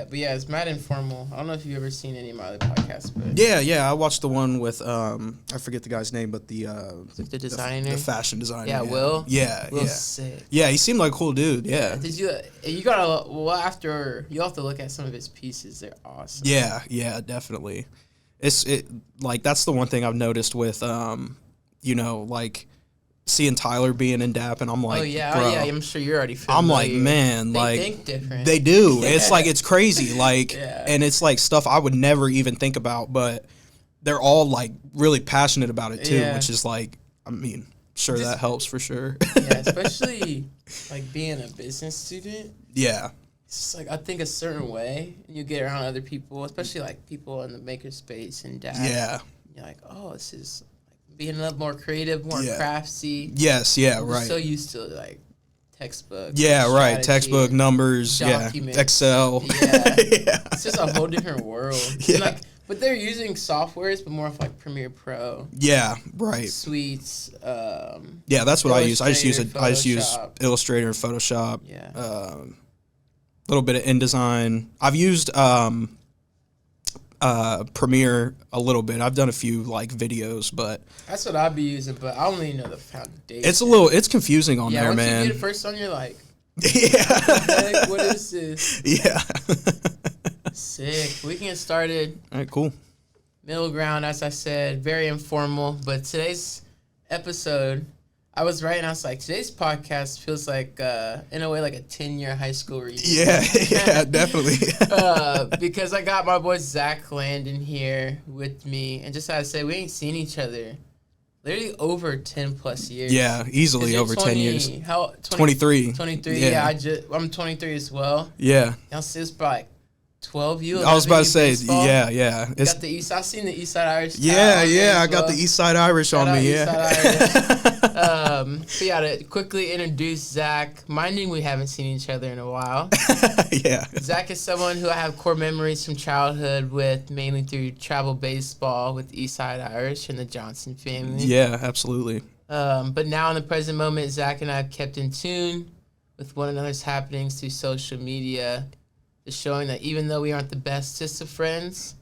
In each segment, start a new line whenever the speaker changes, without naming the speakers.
but yeah, it's mad informal. I don't know if you've ever seen any of my other podcasts, but
Yeah, I watched the one with I forget the guy's name, but the
designer,
the fashion designer.
Yeah, Will.
Will's
sick.
Yeah, he seemed like a cool dude. Yeah.
Did you gotta after you have to look at some of his pieces. They're awesome.
Yeah, definitely. Like that's the one thing I've noticed with like seeing Tyler being in DAP, and I'm like, bro,
I'm sure you're already familiar.
I'm like, man,
they think different.
They do. It's like, it's crazy. Like, and it's like stuff I would never even think about, but they're all like really passionate about it too, which is like, I mean, sure that helps for sure.
Yeah, especially like being a business student.
Yeah.
It's just like, I think a certain way, and you get around other people, especially like people in the maker space and DAP.
Yeah.
You're like, oh, this is being a little more creative, more craftsy.
Yes, yeah, right.
We're so used to like textbook.
Yeah, right. Textbook, numbers,
documents.
Excel.
Yeah. It's just a whole different world. Yeah. Like, but they're using softwares, but more of like Premiere Pro.
Yeah, right.
Suites.
Yeah, that's what I use. I just use Illustrator and Photoshop.
Yeah.
A little bit of InDesign. I've used Premiere a little bit. I've done a few like videos, but
that's what I'd be using, but I only know the foundation.
It's confusing on there, man.
You get it first on, you're like,
yeah,
what is this?
Yeah.
Sick. We can get started.
All right, cool.
Middle ground, as I said, very informal, but today's episode, I was writing, I was like, today's podcast feels like, in a way, like a 10-year high school reunion.
Yeah, definitely.
Because I got my boy Zak Landon here with me, and just as I said, we ain't seen each other literally over 10 plus years.
Yeah, easily over 10 years.
How?
23.
23, yeah. I'm 23 as well.
Yeah.
I'll say it's probably like 12 you.
I was about to say,
baseball.
yeah.
You got the East. I've seen the East Side Irish.
Yeah. I got the East Side Irish on me.
But yeah, to quickly introduce Zak, minding we haven't seen each other in a while.
Yeah.
Zak is someone who I have core memories from childhood with, mainly through travel baseball with East Side Irish and the Johnson family.
Yeah, absolutely.
But now in the present moment, Zak and I have kept in tune with one another's happenings through social media, just showing that even though we aren't the bestest of friends,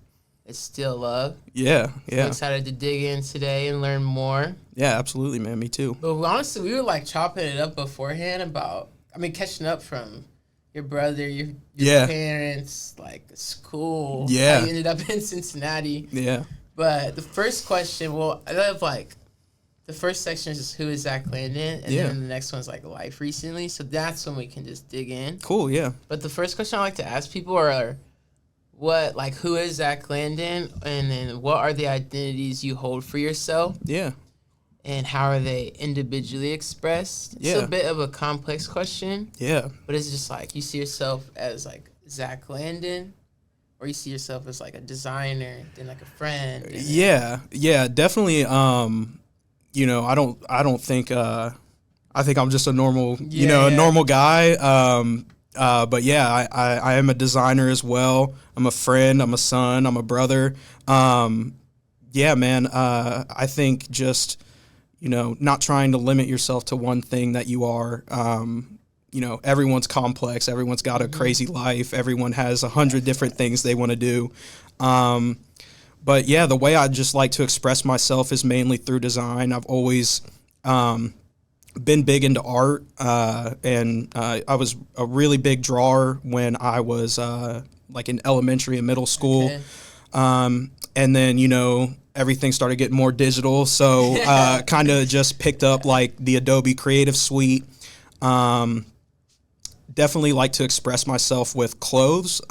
it's still love.
Yeah.
I'm excited to dig in today and learn more.
Yeah, absolutely, man. Me too.
But honestly, we were like chopping it up beforehand about, catching up from your brother, your parents, like school.
Yeah.
How you ended up in Cincinnati.
Yeah.
But the first question, I love like, the first section is just who is Zak Landon, and then the next one's like life recently. So that's when we can just dig in.
Cool, yeah.
But the first question I like to ask people are, who is Zak Landon, and then what are the identities you hold for yourself?
Yeah.
And how are they individually expressed? It's a bit of a complex question.
Yeah.
But it's just like, you see yourself as like Zak Landon, or you see yourself as like a designer, then like a friend.
Yeah, definitely. I don't think, I think I'm just a normal, normal guy. But yeah, I am a designer as well. I'm a friend, I'm a son, I'm a brother. Yeah, man, I think just, not trying to limit yourself to one thing that you are. Everyone's complex. Everyone's got a crazy life. Everyone has 100 different things they want to do. But yeah, the way I just like to express myself is mainly through design. I've always been big into art, and I was a really big drawer when I was like in elementary and middle school. Okay. And then, everything started getting more digital, so kind of just picked up like the Adobe Creative Suite. Definitely like to express myself with clothes.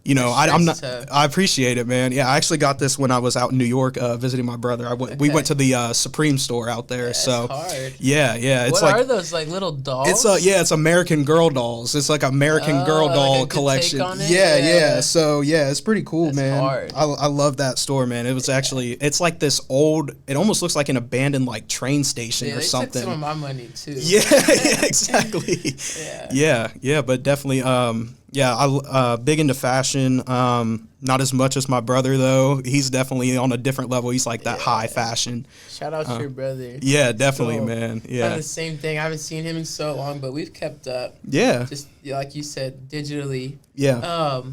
I appreciate it, man. Yeah, I actually got this when I was out in New York visiting my brother. We went to the Supreme store out there.
That's
so
hard.
Yeah. It's
what
like,
are those, like little dolls?
It's American Girl dolls. It's like American Girl doll
like a
collection.
Good take on it?
Yeah. So yeah, it's pretty cool,
That's
man.
Hard.
I love that store, man. It was actually, it's like this old. It almost looks like an abandoned like train station or something.
Took some of my money too.
Yeah, exactly. Yeah, but definitely. Yeah, I big into fashion. Not as much as my brother though. He's definitely on a different level. He's like that high fashion.
Shout out to your brother.
Yeah, definitely,
So,
man.
kind
Yeah.
of the same thing. I haven't seen him in so long, but we've kept up.
Yeah.
Just like you said, digitally.
Yeah.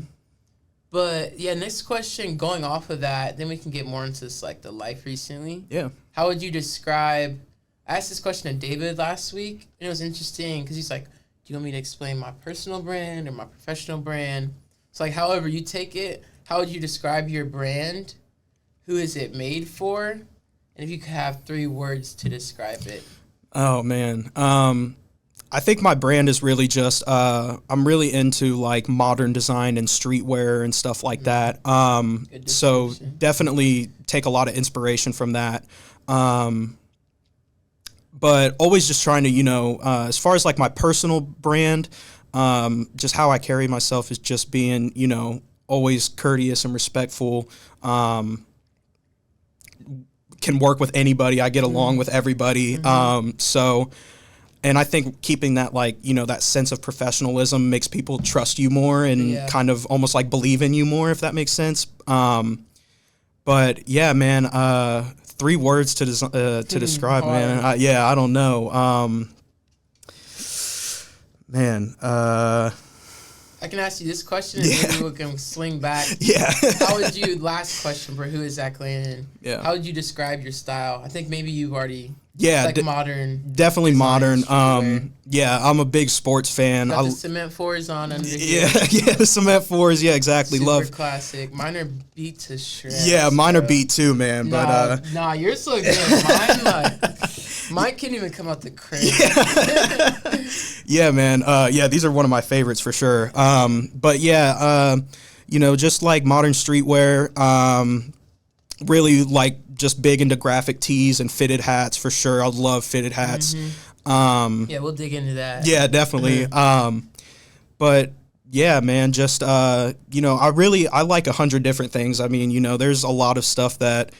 But yeah, next question. Going off of that, then we can get more into this, like the life recently.
Yeah.
How would you describe? I asked this question to David last week, and it was interesting because he's like, "Do you want me to explain my personal brand or my professional brand?" It's like, however you take it. How would you describe your brand? Who is it made for? And if you could have 3 words to describe it.
Oh man. I think my brand is really just I'm really into like modern design and streetwear and stuff like that. So definitely take a lot of inspiration from that. But always just trying to, as far as like my personal brand, just how I carry myself is just being, always courteous and respectful. Can work with anybody. I get along with everybody. And I think keeping that, like, that sense of professionalism makes people trust you more and kind of almost like believe in you more, if that makes sense. But yeah, man, 3 words to describe, man. I don't know.
I can ask you this question, and maybe we can swing back.
Yeah.
How would you, last question, bro, who is Zak Landon?
Yeah.
How would you describe your style? I think maybe you've already, modern.
Definitely modern. I'm a big sports fan.
Got the cement 4s on under
here.
Yeah,
the cement 4s. Yeah, exactly.
Super
Love.
classic. Mine are beat to shreds.
Yeah, mine are beat too, man. But
Nah, you're so good. Mine can't even come out the crate.
Yeah, man. These are one of my favorites for sure. But yeah, just like modern streetwear. Really like just big into graphic tees and fitted hats for sure. I love fitted hats.
We'll dig into that.
Yeah, definitely. But yeah, man, just I like 100 different things. I mean, there's a lot of stuff that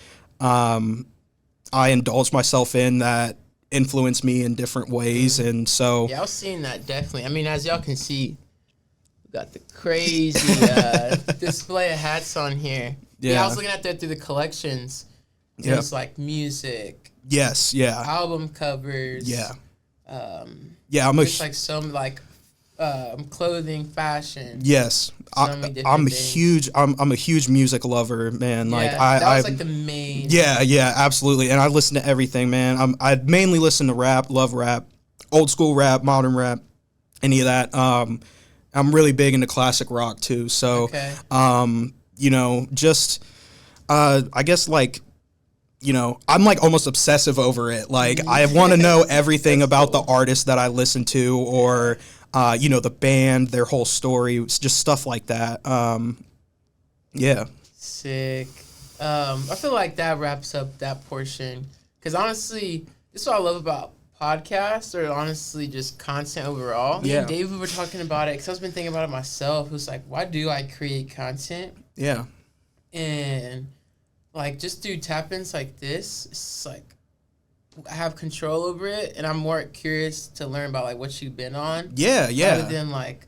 I indulge myself in that influence me in different ways, and so
I was seeing that definitely. I mean, as y'all can see, we got the crazy display of hats on here. Yeah, I was looking at that through the collections. There's like music.
Yes, yeah.
Album covers.
Yeah.
I'm like some like clothing, fashion.
Yes, I'm a huge music lover, man. Like
that was like the main.
Yeah, absolutely. And I listen to everything, man. I mainly listen to rap, love rap, old school rap, modern rap, any of that. I'm really big into classic rock too. So, I guess like, I'm like almost obsessive over it. Like I want to know everything about the artist that I listen to, or the band, their whole story. It's just stuff like that.
Sick. I feel like that wraps up that portion. Because honestly, this is what I love about podcasts, or honestly just content overall. Me and Dave, we were talking about it, because I've been thinking about it myself. It was like, why do I create content?
Yeah.
And like just do tap-ins like this, it's like I have control over it, and I'm more curious to learn about like what you've been on. Rather than like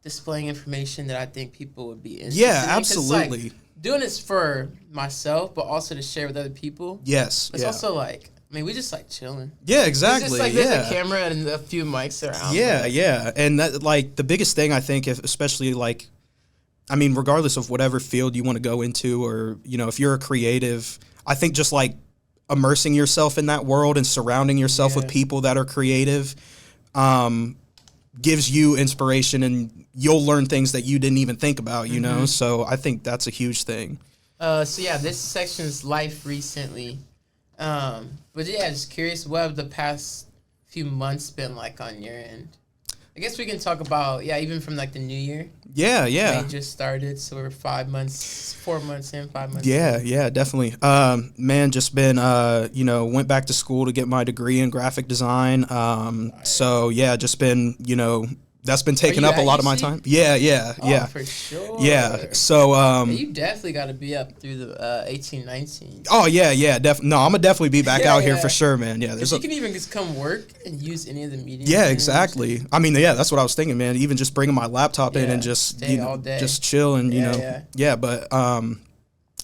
displaying information that I think people would be interested in.
Yeah, absolutely.
Like, doing this for myself, but also to share with other people.
Yes.
It's also like, I mean, we just like chilling.
Yeah, exactly.
It's just like there's a camera and a few mics around.
Yeah. And that, like, the biggest thing I think, especially like, I mean, regardless of whatever field you want to go into, or, if you're a creative, I think just like immersing yourself in that world and surrounding yourself with people that are creative gives you inspiration, and you'll learn things that you didn't even think about, you know? So I think that's a huge thing.
This section is life recently. But yeah, just curious, what have the past few months been like on your end? I guess we can talk about, even from like the new year.
Yeah.
May just started, so we're 4 months in, 5 months in.
Yeah, definitely. Man, just been, went back to school to get my degree in graphic design. So yeah, just been, that's been taking up a lot of my time. Yeah.
For sure.
Yeah. So
you definitely got to be up through the 18, 19.
Oh yeah. No, I'm gonna definitely be back out here for sure, man. Yeah.
You can even just come work and use any of the media.
Yeah, exactly. I mean, yeah, that's what I was thinking, man. Even just bringing my laptop in and just
stay all day.
just chill and but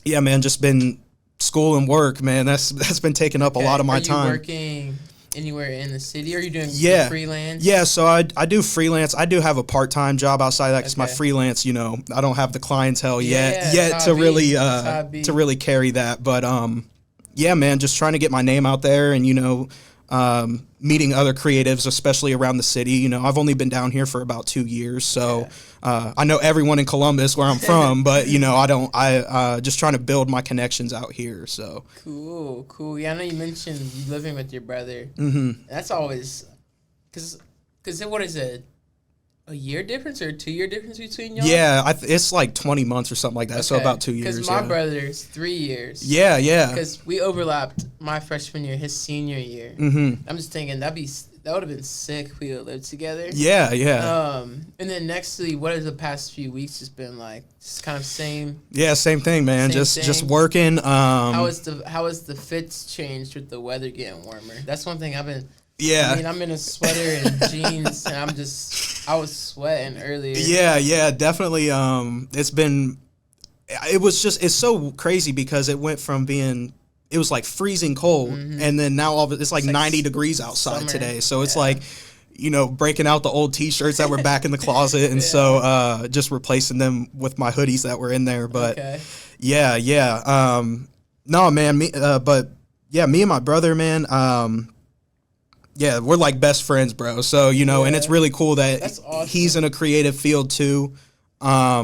yeah, man, just been school and work, man. That's been taking up a lot of my time.
Are you working anywhere in the city, or are you doing freelance?
Yeah, so I do freelance. I do have a part-time job outside of that because my freelance, I don't have the clientele yet to really carry that. But yeah, man, just trying to get my name out there and meeting other creatives, especially around the city. I've only been down here for about 2 years, so I know everyone in Columbus where I'm from, but I just trying to build my connections out here. So
cool. Yeah, I know you mentioned you living with your brother.
Mm-hmm.
That's always because what is it? A year difference or a 2 year difference between y'all?
Yeah, it's like 20 months or something like that. Okay. So about 2 years.
Because my brother's 3 years.
Yeah.
Because we overlapped my freshman year, his senior year.
Mm-hmm.
I'm just thinking that would have been sick if we would lived together.
Yeah.
And then nextly, what has the past few weeks just been like? Just kind of same.
Yeah, same thing, man. Just working.
How has the fits changed with the weather getting warmer? That's one thing I've been.
Yeah.
I mean, I'm in a sweater and jeans, and I was sweating earlier.
Yeah, definitely. It's so crazy because it went from it was like freezing cold, and then now it's like 90 degrees outside summer. Today. So it's like, breaking out the old T-shirts that were back in the closet, and so just replacing them with my hoodies that were in there. But yeah. No, man, me and my brother, man. Yeah, we're like best friends, bro. So, and it's really cool that awesome. He's in a creative field too. I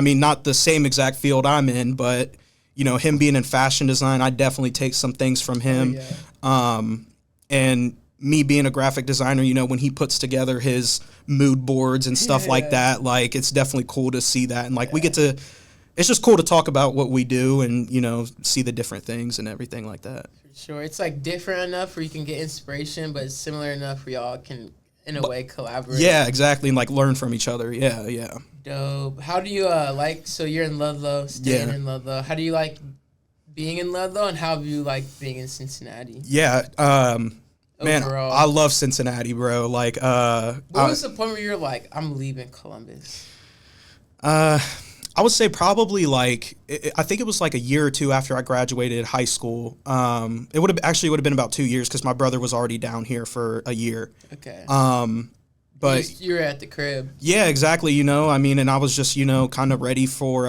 mean, not the same exact field I'm in, but, him being in fashion design, I definitely take some things from him. And me being a graphic designer, when he puts together his mood boards and stuff like that, like, it's definitely cool to see that. And, like, it's just cool to talk about what we do and, see the different things and everything like that.
Sure, it's like different enough where you can get inspiration, but it's similar enough where y'all can, in a way, collaborate.
Yeah, exactly, and like learn from each other. Yeah.
Dope. How do you so you're in Ludlow, staying in Ludlow. How do you like being in Ludlow, and how do you like being in Cincinnati?
Yeah, man, I love Cincinnati, bro. Like,
what was the point where you're like, I'm leaving Columbus?
I would say probably I think it was like a year or two after I graduated high school. It would have been about 2 years because my brother was already down here for a year.
Okay.
But
you were at the crib.
Yeah, exactly. I mean, and I was just kind of ready for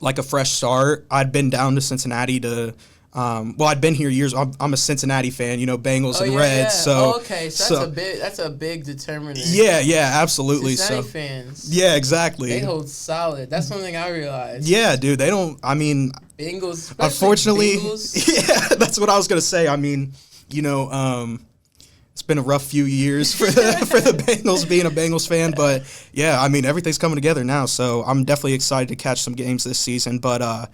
like a fresh start. I'd been down to Cincinnati to. I'd been here years. I'm a Cincinnati fan, Bengals and Reds.
Yeah.
So
okay, so that's a big determinant.
Yeah, absolutely.
Cincinnati fans.
Yeah, exactly.
They hold solid. That's one thing I realized.
Yeah, dude. They don't. I mean,
Bengals.
Unfortunately,
Bengals.
Yeah, that's what I was gonna say. I mean, it's been a rough few years for the Bengals being a Bengals fan, but yeah, I mean everything's coming together now. So I'm definitely excited to catch some games this season, but.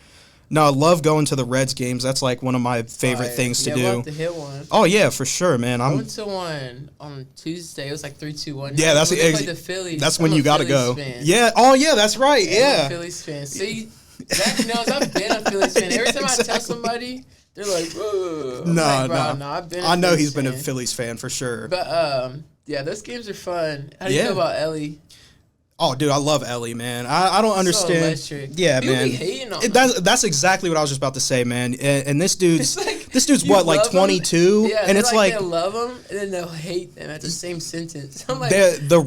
No, I love going to the Reds games. That's like one of my favorite things to do.
We'll have to hit one.
Oh yeah, for sure, man.
I went to one on Tuesday. It was like 3-2-1.
Yeah, that's
the Phillies.
That's when you got to go.
Fan.
Yeah. Oh yeah, that's right. Yeah.
I'm a Phillies fan. See, Zach knows I've been a Phillies fan. Every time I tell somebody, they're like, "Whoa."
No,
I've been.
I know he's been a Phillies fan for sure.
But yeah, those games are fun. How do you feel about Ellie?
Oh, dude, I love Ellie, man. I don't understand.
So electric.
Yeah,
People
man.
Be hating on
that's exactly what I was just about to say, man. And this dude's what, like
22? Yeah,
and it's like
they'll love them and then they'll hate them at the same sentence. I'm like,
the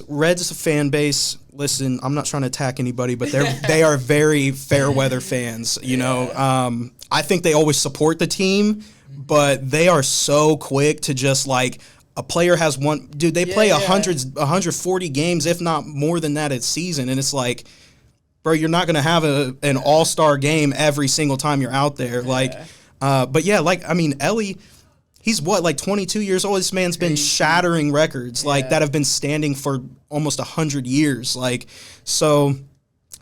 Reds fan base. Listen, I'm not trying to attack anybody, but they are very fair weather fans. I think they always support the team, but they are so quick to just like. A player has one, dude. They play 140 games, if not more than that, a season, and it's like, bro, you're not gonna have an all-star game every single time you're out there. Like, but yeah, like I mean, Ellie, he's what, like 22 years old. This man's been shattering records like that have been standing for almost 100 years. Like, so.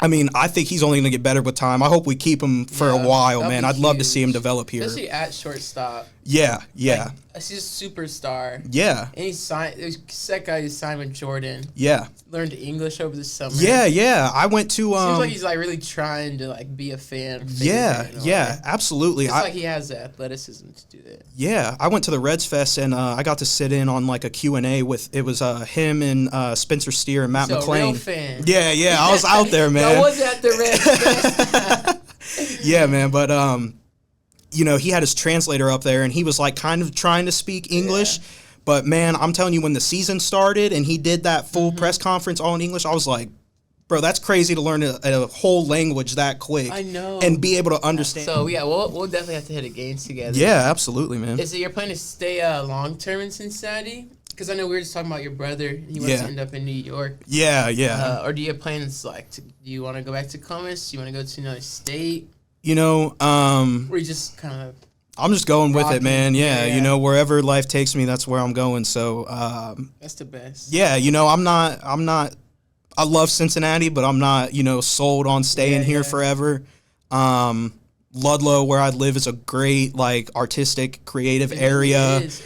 I mean, I think he's only going to get better with time. I hope we keep him for a while, man. I'd love to see him develop here.
Especially at shortstop.
Yeah, yeah.
Like, he's a superstar.
Yeah.
And he signed. That guy who signed with Jordan.
Yeah.
Learned English over the summer.
Yeah, yeah. I went to.
Seems like he's like really trying to like be a fan.
Yeah, yeah, absolutely.
It's like he has the athleticism to do that.
Yeah, I went to the Reds Fest and I got to sit in on like a Q&A with it was him and Spencer Steer and Matt McClain.
Real fan.
Yeah, yeah. I was out there, man.
I was at the Reds Fest.
Yeah, man. But you know, he had his translator up there and he was like kind of trying to speak English. Yeah. But man, I'm telling you, when the season started and he did that full press conference all in English, I was like, bro, that's crazy to learn a whole language that quick.
I know.
And be able to understand.
So, yeah, we'll definitely have to hit a game together.
Yeah, absolutely, man.
Is it your plan to stay long-term in Cincinnati? Because I know we were just talking about your brother. He wants to end up in New York.
Yeah, yeah.
Or do you have plans, like, do you want to go back to Columbus? Do you want to go to another state?
You know,
or you just kind of...
I'm just going with it, man. Yeah, you know, wherever life takes me, that's where I'm going. So
that's the best.
Yeah, you know, I'm not. I love Cincinnati, but I'm not, you know, sold on staying here forever. Ludlow, where I live, is a great like artistic, creative area.
It is.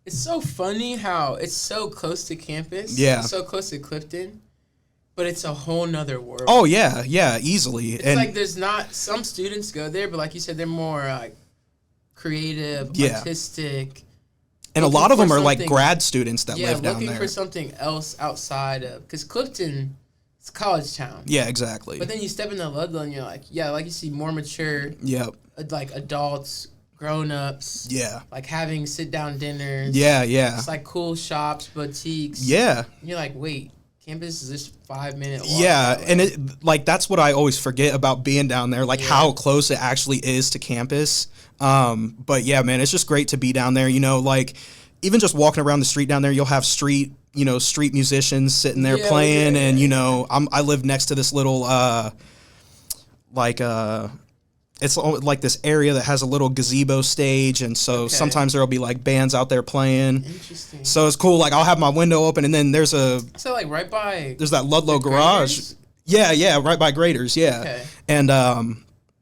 It's so funny how it's so close to campus.
Yeah,
it's so close to Clifton. But it's a whole nother world.
Oh yeah, yeah, easily.
It's like there's not some students go there, but like you said, they're more like creative, artistic.
And a lot of them are like grad students that live down there.
Looking for something else outside of, because Clifton, it's a college town.
Yeah, exactly.
But then you step into Ludlow and you're like, like you see more mature.
Yep.
Like adults, grown-ups.
Yeah.
Like having sit-down dinners.
Yeah, yeah.
It's like cool shops, boutiques.
Yeah.
And you're like, wait. Campus is just 5-minute walk.
Yeah, and it like that's what I always forget about being down there, like how close it actually is to campus. But yeah, man, it's just great to be down there. You know, like even just walking around the street down there, you'll have street musicians sitting there playing, and you know, I live next to this little it's like this area that has a little gazebo stage, and so sometimes there'll be like bands out there playing.
Interesting.
So it's cool. Like I'll have my window open, and then there's there's that Ludlow garage.
Graders?
Yeah, right by Graders. Yeah.
Okay.
And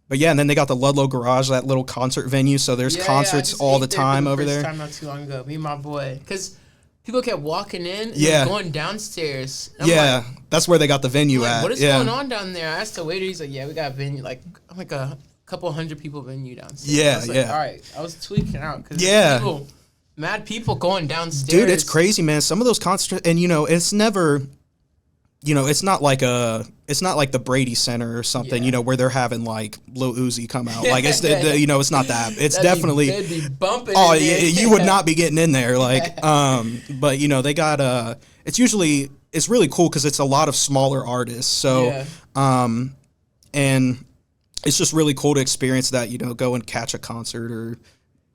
but yeah, and then they got the Ludlow garage, that little concert venue. So there's concerts all the time over there.
Time not too long ago, me and my boy, because people kept walking in, and going downstairs.
Yeah, that's where they got the venue at.
What is going on down there? I asked the waiter. He's like, "Yeah, we got a venue. Like, I'm like a couple hundred people venue downstairs."
Yeah,
I was like, all right. I was tweaking out because mad people going downstairs.
Dude, it's crazy, man. Some of those concerts, and you know, it's never, you know, it's not like the Brady Center or something, you know, where they're having like Lil Uzi come out. Like it's you know, it's not that. It's definitely
they'd be bumping.
Oh, you would not be getting in there. Like, but you know, they got it's really cool because it's a lot of smaller artists. So, and it's just really cool to experience that, you know, go and catch a concert or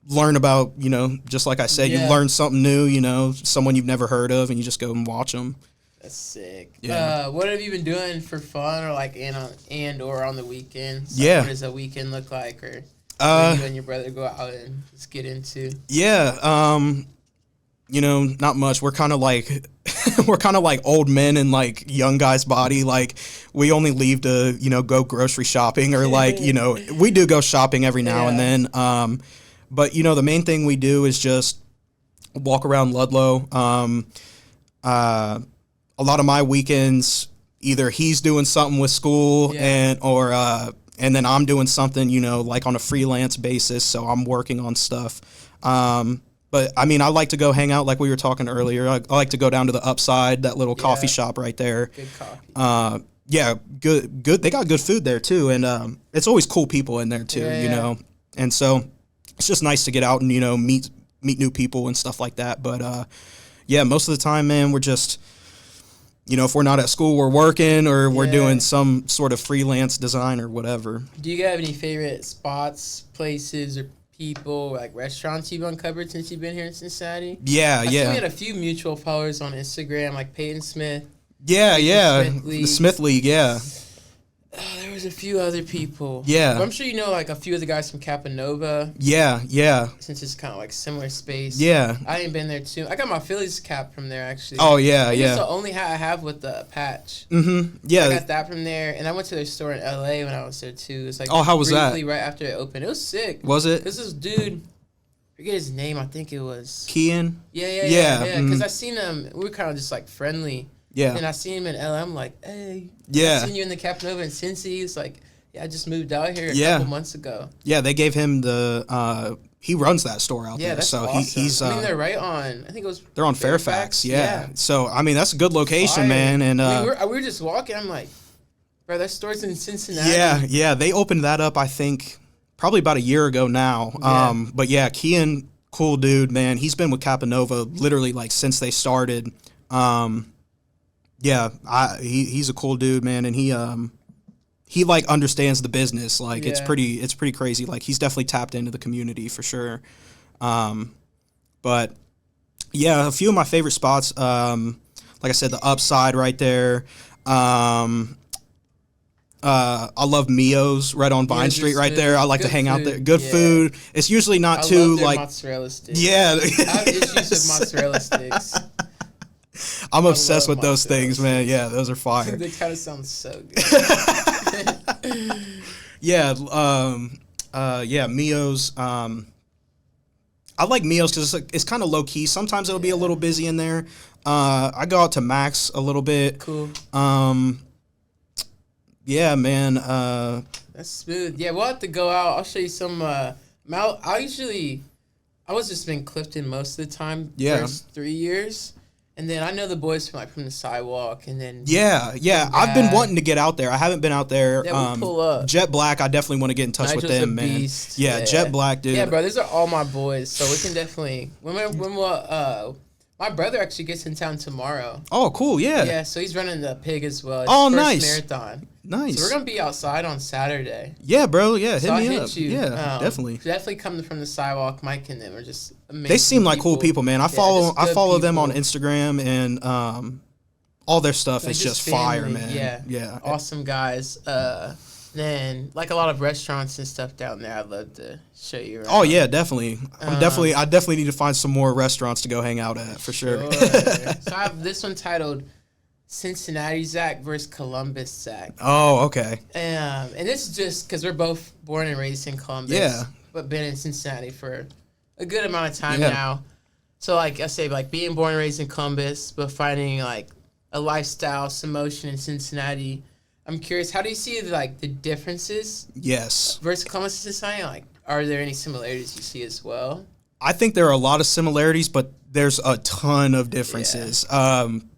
learn about, you know, just like I said, you learn something new, you know, someone you've never heard of, and you just go and watch them.
That's sick.
Yeah.
What have you been doing for fun, or like or on the weekends?
Like,
what does a weekend look like, or you and your brother go out and just get into?
Yeah. You know, not much. We're kind of like old men in like young guys' body. Like we only leave to, you know, go grocery shopping, or like, you know, we do go shopping every now and then. But you know, the main thing we do is just walk around Ludlow. A lot of my weekends, either he's doing something with school and then I'm doing something, you know, like on a freelance basis. So I'm working on stuff. But I mean, I like to go hang out, like we were talking earlier. I like to go down to the Upside, that little coffee shop right there.
Good coffee.
Yeah, good. They got good food there too, and it's always cool people in there too, you know. And so it's just nice to get out and, you know, meet new people and stuff like that. But yeah, most of the time, man, we're just, you know, if we're not at school, we're working or we're doing some sort of freelance design or whatever.
Do you have any favorite spots, places, or people, like restaurants you've uncovered since you've been here in Cincinnati?
Yeah,
I think we had a few mutual followers on Instagram, like Peyton Smith.
Yeah, the Smith League,
There was a few other people.
Yeah.
But I'm sure you know like a few of the guys from Capanova.
Yeah.
Since it's kind of like similar space.
Yeah.
I ain't been there too. I got my Phillies cap from there actually.
Oh yeah,
It's the only hat I have with the patch.
Mm-hmm. Yeah.
I got that from there, and I went to their store in LA when I was there too. It's like
how was that?
Right after it opened, it was sick.
Was it?
This is dude. forget his name. I think it was
Kian.
Yeah. Because I seen him. We were kind of just like friendly.
Yeah.
And I seen him in LA. I'm like, hey.
Yeah.
I seen you in the Capanova in Cincy. He's like, yeah, I just moved out here a couple months ago.
Yeah, they gave him the. He runs that store out there.
That's
so
awesome.
he's.
I mean, they're right on. I think it was.
They're on Fairfax. Yeah. So I mean, that's a good location, man. And
I mean, we were just walking. I'm like, bro, that store's in Cincinnati.
Yeah. They opened that up, I think, probably about a year ago now.
Yeah.
But yeah, Kian, cool dude, man. He's been with Capanova literally like since they started. He's a cool dude, man, and he like understands the business. Like it's pretty crazy. Like he's definitely tapped into the community for sure. But yeah, a few of my favorite spots. Like I said, the Upside right there. I love Mio's right on Vine Street right there. I like to hang out there. Good food. It's usually not too
love their
like
mozzarella sticks.
Yeah.
I have issues with mozzarella sticks.
I'm obsessed with those things, man. Yeah, those are fire.
They kind of sound so good.
Mio's. I like Mio's because it's kind of low key. Sometimes it'll be a little busy in there. I go out to Max a little bit.
Cool.
Yeah, man.
That's smooth. Yeah, we'll have to go out. I'll show you some. I was just in Clifton most of the time. First 3 years. And then I know the boys from the sidewalk, and then
I've been wanting to get out there. I haven't been out there.
Yeah, we'll pull up.
Jet Black, I definitely want to get in touch with them, man.
Beast.
Yeah, Jet Black, dude.
Yeah, bro, these are all my boys, so we can definitely. My brother actually gets in town tomorrow.
Oh, cool, yeah.
Yeah, so he's running the Pig as well. It's
Oh,
his
nice.
first marathon.
Nice.
So we're gonna be outside on Saturday.
Yeah, bro. Yeah, hit me
I'll
up.
hit you.
Yeah, definitely.
Definitely come from the sidewalk. Mike and them are just amazing.
They seem like cool people, man. I follow them on
people.
Instagram, and all their stuff is just fire, man. Yeah.
Awesome guys. Then like a lot of restaurants and stuff down there. I'd love to show you around.
Oh yeah, definitely. I definitely need to find some more restaurants to go hang out at for sure.
So I have this one titled Cincinnati Zak versus Columbus Zak.
Oh, okay.
And this is just because we're both born and raised in Columbus.
Yeah.
But been in Cincinnati for a good amount of time now. So like I say, like being born and raised in Columbus, but finding like a lifestyle, some motion in Cincinnati. I'm curious, how do you see like the differences?
Yes.
Versus Columbus and Cincinnati? Like, are there any similarities you see as well?
I think there are a lot of similarities, but there's a ton of differences.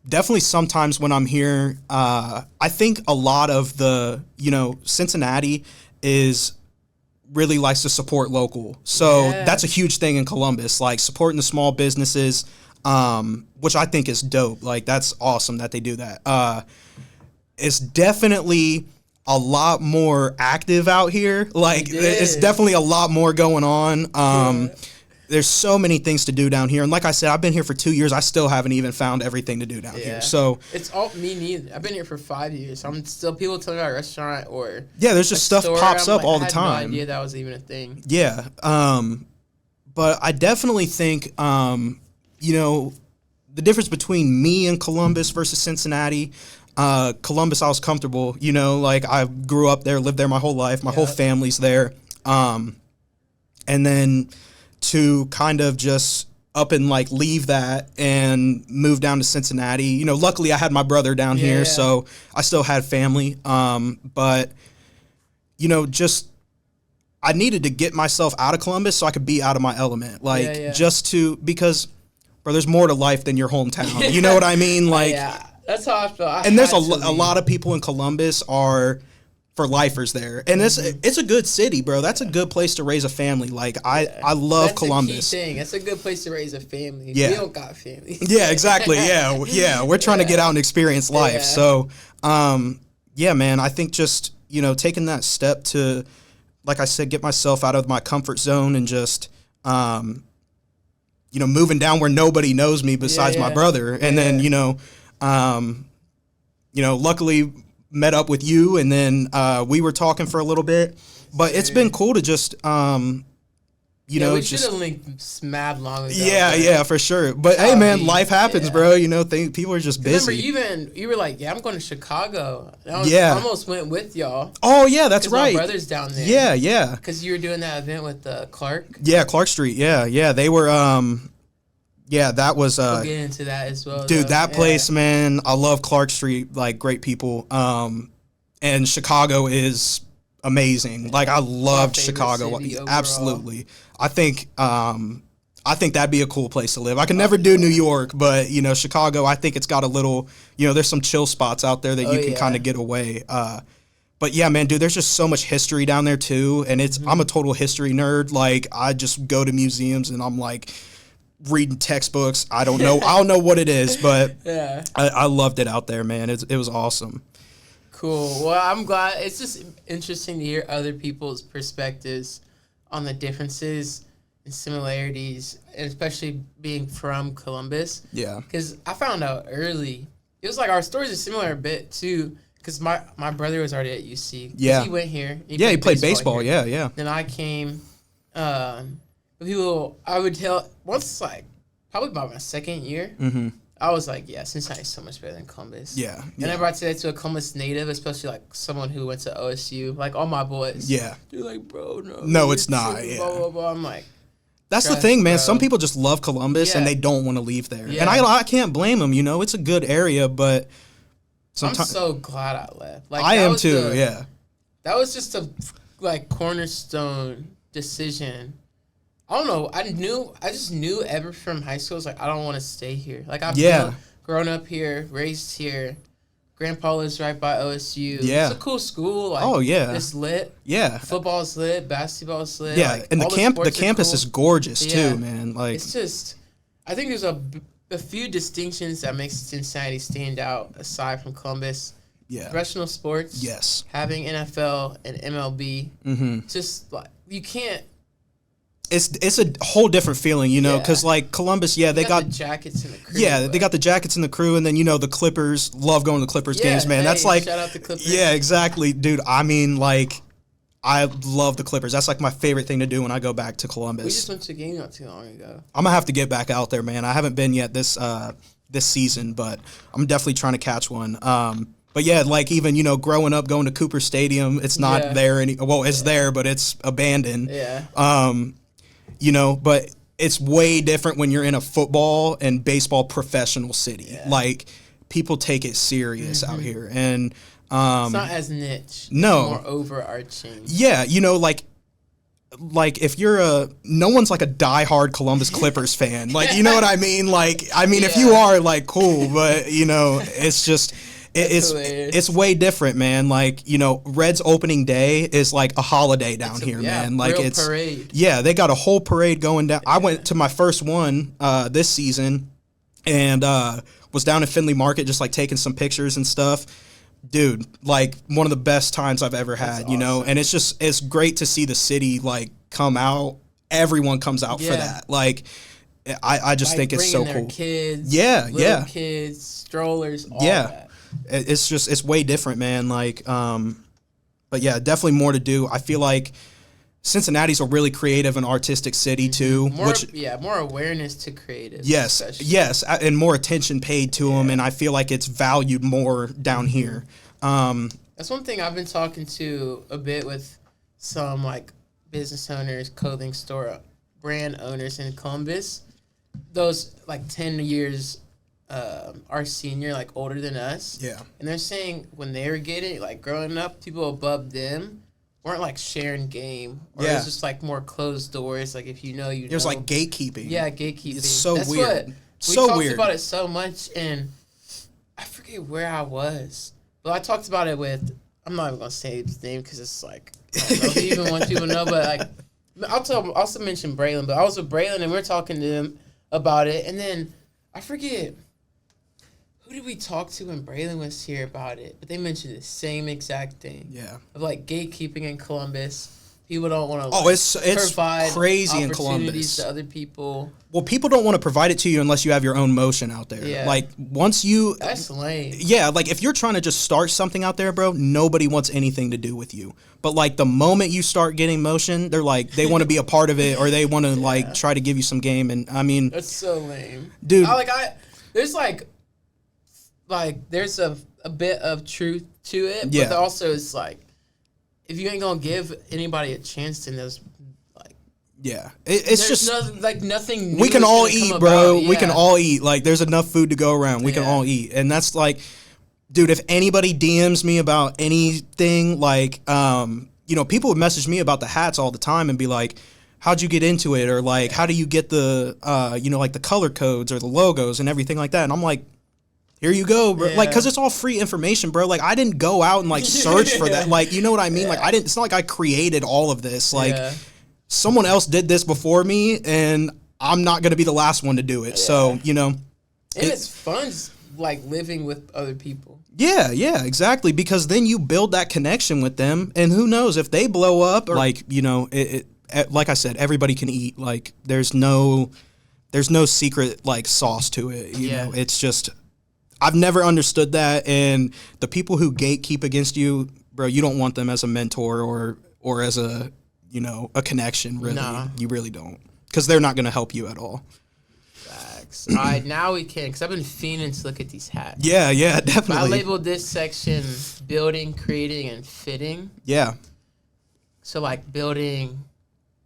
Definitely sometimes when I'm here, I think a lot of Cincinnati really likes to support local. So that's a huge thing in Columbus, like supporting the small businesses, which I think is dope. Like that's awesome that they do that. It's definitely a lot more active out here. Like it's definitely a lot more going on. There's so many things to do down here. And like I said, I've been here for 2 years. I still haven't even found everything to do down here. So
it's all me neither. I've been here for 5 years. I'm still people tell me about a restaurant or
there's just stuff pops up all the time.
I had no idea that was even a thing.
Yeah. But I definitely think the difference between me and Columbus versus Cincinnati. Columbus, I was comfortable, like I grew up there, lived there my whole life. My whole family's there. And then to kind of just up and like leave that and move down to Cincinnati. Luckily I had my brother down here, so I still had family. But just I needed to get myself out of Columbus so I could be out of my element. Because bro, there's more to life than your hometown. You know what I mean? Like
that's how I feel.
And there's a lot of people in Columbus are for lifers there. And it's a good city, bro. That's a good place to raise a family. Like I love Columbus.
That's a key thing. That's a good place to raise a family.
Yeah.
We don't got family.
Yeah, exactly. Yeah. We're trying to get out and experience life.
Yeah.
So, man, I think just, taking that step to, like I said, get myself out of my comfort zone and just, moving down where nobody knows me besides my brother. And then, luckily met up with you, and then we were talking for a little bit. But it's been cool to just, you know,
we should have linked mad long ago.
Yeah, for sure. But hey, man, life happens, bro. You know, people are just busy.
Remember, you were like, "Yeah, I'm going to Chicago." I almost went with y'all.
Oh yeah, that's right.
My brother's down there.
Yeah.
Because you were doing that event with Clark.
Yeah, Clark Street. Yeah. They were. Yeah, that was.
We'll get into that as well,
dude. That place, man. I love Clark Street. Like, great people. And Chicago is amazing. Like, I loved Chicago. Absolutely. I think that'd be a cool place to live. I can never do New York, but, you know, Chicago, I think it's got a little, you know, there's some chill spots out there that you can kind of get away. But yeah, man, dude, there's just so much history down there too. And I'm a total history nerd. Like, I just go to museums and I'm like reading textbooks. I don't know what it is, but I loved it out there, man. It was awesome.
Cool. Well, I'm glad. It's just interesting to hear other people's perspectives on the differences and similarities, and especially being from Columbus.
Yeah.
Because I found out early. It was like our stories are similar a bit, too, because my brother was already at UC.
Yeah.
He went here.
He played baseball. Yeah.
Then I came. People, I would tell, once, like, probably about my second year, I was like, yeah, Cincinnati's so much better than Columbus.
Yeah.
Whenever I say that to a Columbus native, especially like someone who went to OSU, like all my boys.
Yeah.
They're like, bro, no.
No, it's not. Yeah.
Blah, blah, blah. I'm like.
That's the thing, man. Some people just love Columbus and they don't want to leave there. Yeah. And I can't blame them. You know, it's a good area, but
I'm so glad I left. Like,
I am too, yeah.
That was just a, like, cornerstone decision. I don't know. I just knew ever from high school, I was like, I don't want to stay here. Like, I've grown up here, raised here. Grandpa lives right by OSU.
Yeah.
It's a cool school. Like, it's lit.
Yeah.
Football's lit. Basketball's lit.
Yeah,
like,
and the campus is gorgeous, too, man. Like,
it's just, I think there's a few distinctions that makes Cincinnati stand out aside from Columbus.
Yeah.
Professional sports.
Yes.
Having NFL and MLB.
Mm-hmm.
Just, like, you can't.
It's a whole different feeling, you know, because, like, Columbus, they got
the jackets and the crew.
Yeah, they got the jackets and the crew, and then, you know, the Clippers. Love going to the Clippers games, man. That's like...
shout out the Clippers.
Yeah, exactly. Dude, I mean, like, I love the Clippers. That's, like, my favorite thing to do when I go back to Columbus.
We just went to a game not too long ago.
I'm going to have to get back out there, man. I haven't been yet this season, but I'm definitely trying to catch one. But yeah, like, even, you know, growing up, going to Cooper Stadium, it's not there anymore. Well, it's there, but it's abandoned.
Yeah.
You know, but it's way different when you're in a football and baseball professional city. Yeah. Like, people take it serious out here. And
it's not as niche.
No.
It's more overarching.
Yeah, you know, like if you're no one's like a diehard Columbus Clippers fan. Like, you know what I mean? Like, I mean, if you are, like, cool, but, you know, it's just... It's way different, man. Like, you know, Reds opening day is like a holiday down here, man. Like,
real parade.
Yeah, they got a whole parade going down. I went to my first one this season and was down at Findlay Market just like taking some pictures and stuff. Dude, like, one of the best times I've ever had, you know. And it's great to see the city like come out. Everyone comes out for that. Like, I just think it's so cool.
Kids,
little
kids, strollers, all that.
It's way different, man. Like, but yeah, definitely more to do. I feel like Cincinnati's a really creative and artistic city too.
More awareness to creatives.
Yes, and more attention paid to them, and I feel like it's valued more down here.
That's one thing I've been talking to a bit with some like business owners, clothing store brand owners in Columbus. Those like 10 years. Our senior, like, older than us.
Yeah.
And they're saying when they were getting, like, growing up, people above them weren't, like, sharing game. Or it was just, like, more closed doors. Like, if you know, you know.
There's, like, gatekeeping.
Yeah, gatekeeping.
It's so
That's
weird.
We talked about it so much, and I forget where I was. But I talked about it with, I'm not even going to say his name because it's, like, I don't know if you even want people to know, but, like, I'll also mention Braylon. But I was with Braylon, and we were talking to him about it. And then I forget... Who did we talk to when Braylon was here about it? But they mentioned the same exact thing.
Yeah.
Of, like, gatekeeping in Columbus. People don't want to.
Oh, it's crazy in Columbus.
To other people.
Well, people don't want to provide it to you unless you have your own motion out there.
Yeah.
Like once you.
That's lame.
Yeah, like if you're trying to just start something out there, bro, nobody wants anything to do with you. But like the moment you start getting motion, they're like they want to be a part of it, or they want to like try to give you some game. And I mean,
that's so lame,
dude.
There's there's a bit of truth to it,
yeah.
But also it's like. If you ain't gonna give anybody a chance, then there's like,
yeah, it's just
nothing. New
we can all eat, bro.
Yeah.
We can all eat. Like, there's enough food to go around. We can all eat, and that's like, dude. If anybody DMs me about anything, like, people would message me about the hats all the time and be like, "How'd you get into it?" Or like, "How do you get the, like the color codes or the logos and everything like that?" And I'm like. Here you go, bro. Yeah. Like, cause it's all free information, bro. Like, I didn't go out and like search for that. Like, you know what I mean? Yeah. Like, it's not like I created all of this. Like, someone else did this before me, and I'm not gonna be the last one to do it. Yeah. So,
and it's fun, like living with other people.
Yeah, exactly. Because then you build that connection with them, and who knows if they blow up or like, like I said, everybody can eat. Like, there's no secret like sauce to it. You know, it's just. I've never understood that, and the people who gatekeep against you, bro, you don't want them as a mentor or as a a connection. Really, you really don't, because they're not going to help you at all.
Facts. All right, now we can, because I've been fiending to look at these hats.
Yeah, definitely.
I labeled this section building, creating, and fitting.
Yeah.
So like building,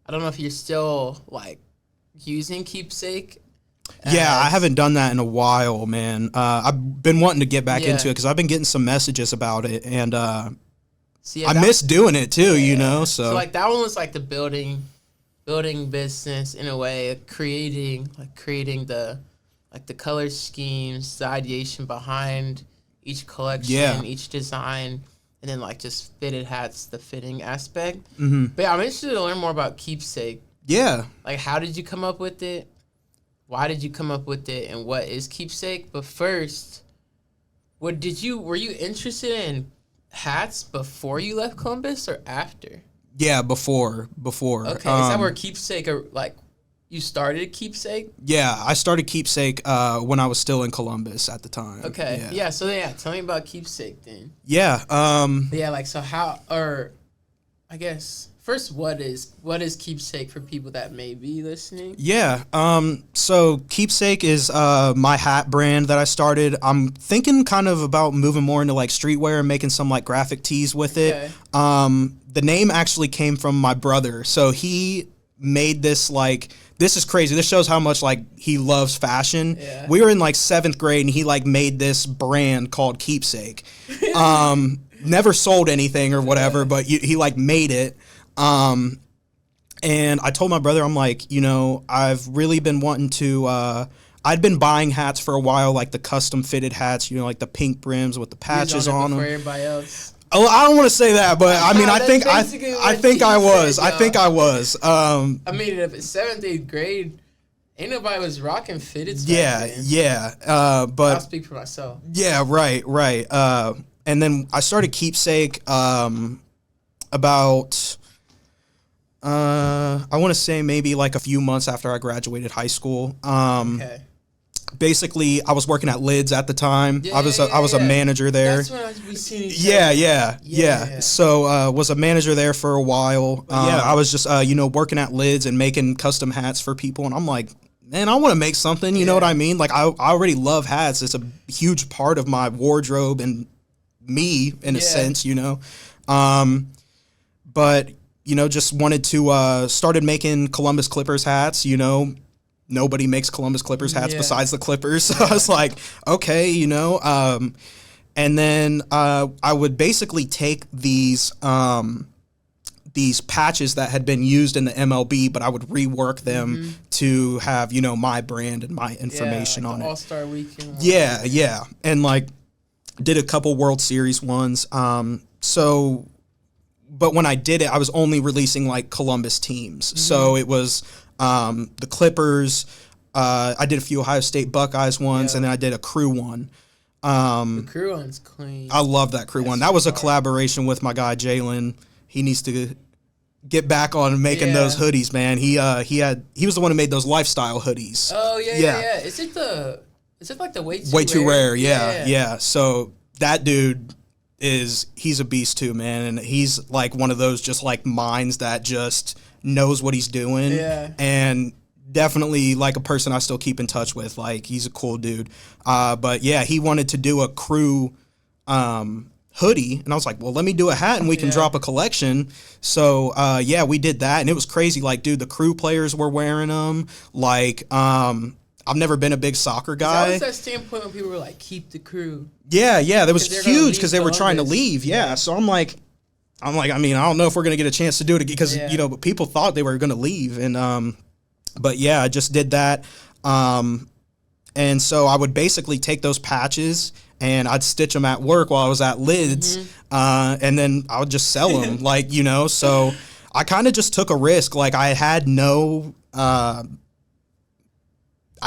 I don't know if you're still like using Keepsake.
Yeah, I haven't done that in a while, man. I've been wanting to get back into it because I've been getting some messages about it, and I miss doing it too. So
like that one was like the building business in a way, creating the color schemes, the ideation behind each collection, each design, and then like just fitted hats, the fitting aspect. Mm-hmm. But yeah, I'm interested to learn more about Keepsake.
Yeah,
like how did you come up with it? Why did you come up with it, and what is Keepsake? But first, were you interested in hats before you left Columbus or after?
Yeah, before. Okay,
is that where Keepsake, you started Keepsake?
Yeah, I started Keepsake when I was still in Columbus at the time.
Okay, so tell me about Keepsake then.
Yeah.
So how, or I guess... First, what is Keepsake for people that may be listening?
Yeah, so Keepsake is my hat brand that I started. I'm thinking kind of about moving more into like streetwear and making some like graphic tees with it. The name actually came from my brother. So he made this like, this is crazy. This shows how much like he loves fashion. Yeah. We were in like 7th grade and he like made this brand called Keepsake. Never sold anything or whatever, but he like made it. And I told my brother, I'm like, I've really been wanting to, I'd been buying hats for a while, like the custom fitted hats, like the pink brims with the patches on them.
Everybody else.
Oh, I don't want to say that, but I mean, I think I was. I think I was.
I mean, if it's 7th, 8th grade, ain't nobody was rocking fitted stuff.
But
I'll speak for myself.
Yeah, right. And then I started Keepsake about. I want to say maybe like a few months after I graduated high school. Okay. Basically, I was working at Lids at the time. I was a manager there.
That's when we seen each other.
Yeah. So was a manager there for a while. I was just working at Lids and making custom hats for people, and I'm like, man, I want to make something. You know what I mean? Like I already love hats. It's a huge part of my wardrobe and me in a sense. But. Just wanted to, started making Columbus Clippers hats, nobody makes Columbus Clippers hats besides the Clippers. So I was like, okay, and then I would basically take these patches that had been used in the MLB, but I would rework them to have, my brand and my information on it.
All-Star Weekend.
Yeah. And like did a couple World Series ones. But when I did it, I was only releasing like Columbus teams. Mm-hmm. So it was the Clippers. I did a few Ohio State Buckeyes ones, and then I did a Crew one.
The Crew one's clean.
I love that Crew one. That was a collaboration with my guy Jalen. He needs to get back on making those hoodies, man. He was the one who made those lifestyle hoodies.
Oh yeah. Is it like the way
too rare? Yeah. So that dude he's a beast too, man, and he's like one of those just like minds that just knows what he's doing.
Yeah.
And definitely like a person I still keep in touch with. Like he's a cool dude. But yeah, he wanted to do a crew hoodie, and I was like, well, let me do a hat and we can drop a collection. So yeah, we did that, and it was crazy. Like, dude, the crew players were wearing them. Like, I've never been a big soccer guy.
That was that standpoint when people were like, keep the crew.
Yeah, that was huge because they were trying to leave. Yeah, so I'm like, I mean, I don't know if we're gonna get a chance to do it because but people thought they were gonna leave, and but yeah, I just did that, and so I would basically take those patches and I'd stitch them at work while I was at Lids, and then I would just sell them, like, so I kind of just took a risk. Like, I had no, I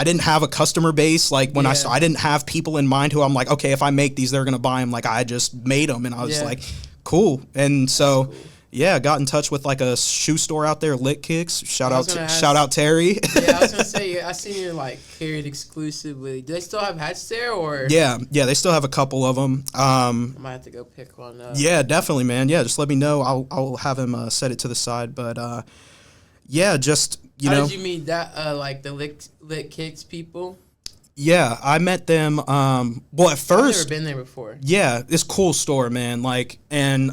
didn't have a customer base. Like, when I didn't have people in mind who I'm like, okay, if I make these, they're going to buy them. Like, I just made them, and I was like, cool. And so, I got in touch with like a shoe store out there, Lit Kicks. Shout out Terry.
Yeah, I was gonna say, I seen you like carried exclusively. Do they still have hats there, or?
Yeah, they still have a couple of them.
I might have to go pick one up.
Yeah, definitely, man. Yeah, just let me know. I'll have him set it to the side. But yeah, just
How did you meet that? Like the Lit Kicks people?
Yeah, I met them. Well, at first,
I've never been there before.
Yeah, it's a cool store, man. Like, and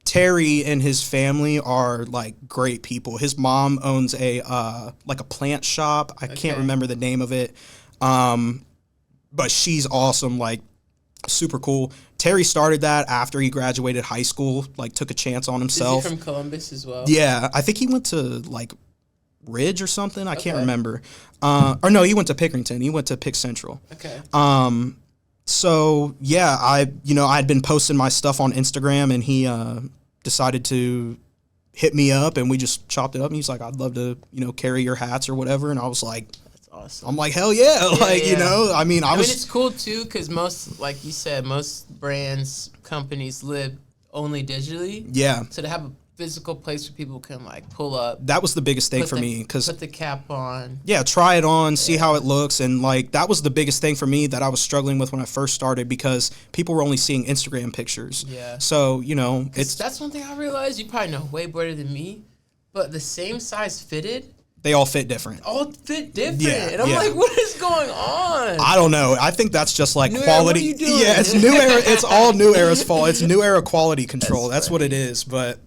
Terry and his family are like great people. His mom owns a like a plant shop. I can't remember the name of it, but she's awesome. Like, super cool. Terry started that after he graduated high school. Like, took a chance on himself.
Is he from Columbus as well?
Yeah, I think he went to like Ridge or something. I can't remember. Or no, he went to Pickerington. He went to Pick Central.
Okay.
So yeah, I'd been posting my stuff on Instagram, and he decided to hit me up, and we just chopped it up. And he's like, "I'd love to, carry your hats or whatever." And I was like, "That's
awesome."
I'm like, "Hell yeah!" Like, I mean,
it's cool too, because most, like you said, most brands, companies live only digitally.
Yeah.
So to have a physical place where people can like pull up.
That was the biggest thing for me, because
put the cap on.
Yeah, try it on, see how it looks, and like that was the biggest thing for me that I was struggling with when I first started, because people were only seeing Instagram pictures.
Yeah.
So
that's one thing I realized. You probably know way better than me, but the same size fitted.
They all fit different.
All fit different. Yeah, and I'm like, what is going on?
I don't know. I think that's just like
new
quality.
Era, what are you doing?
Yeah, it's New Era. It's all New Era's fault. It's New Era quality control. That's what it is. But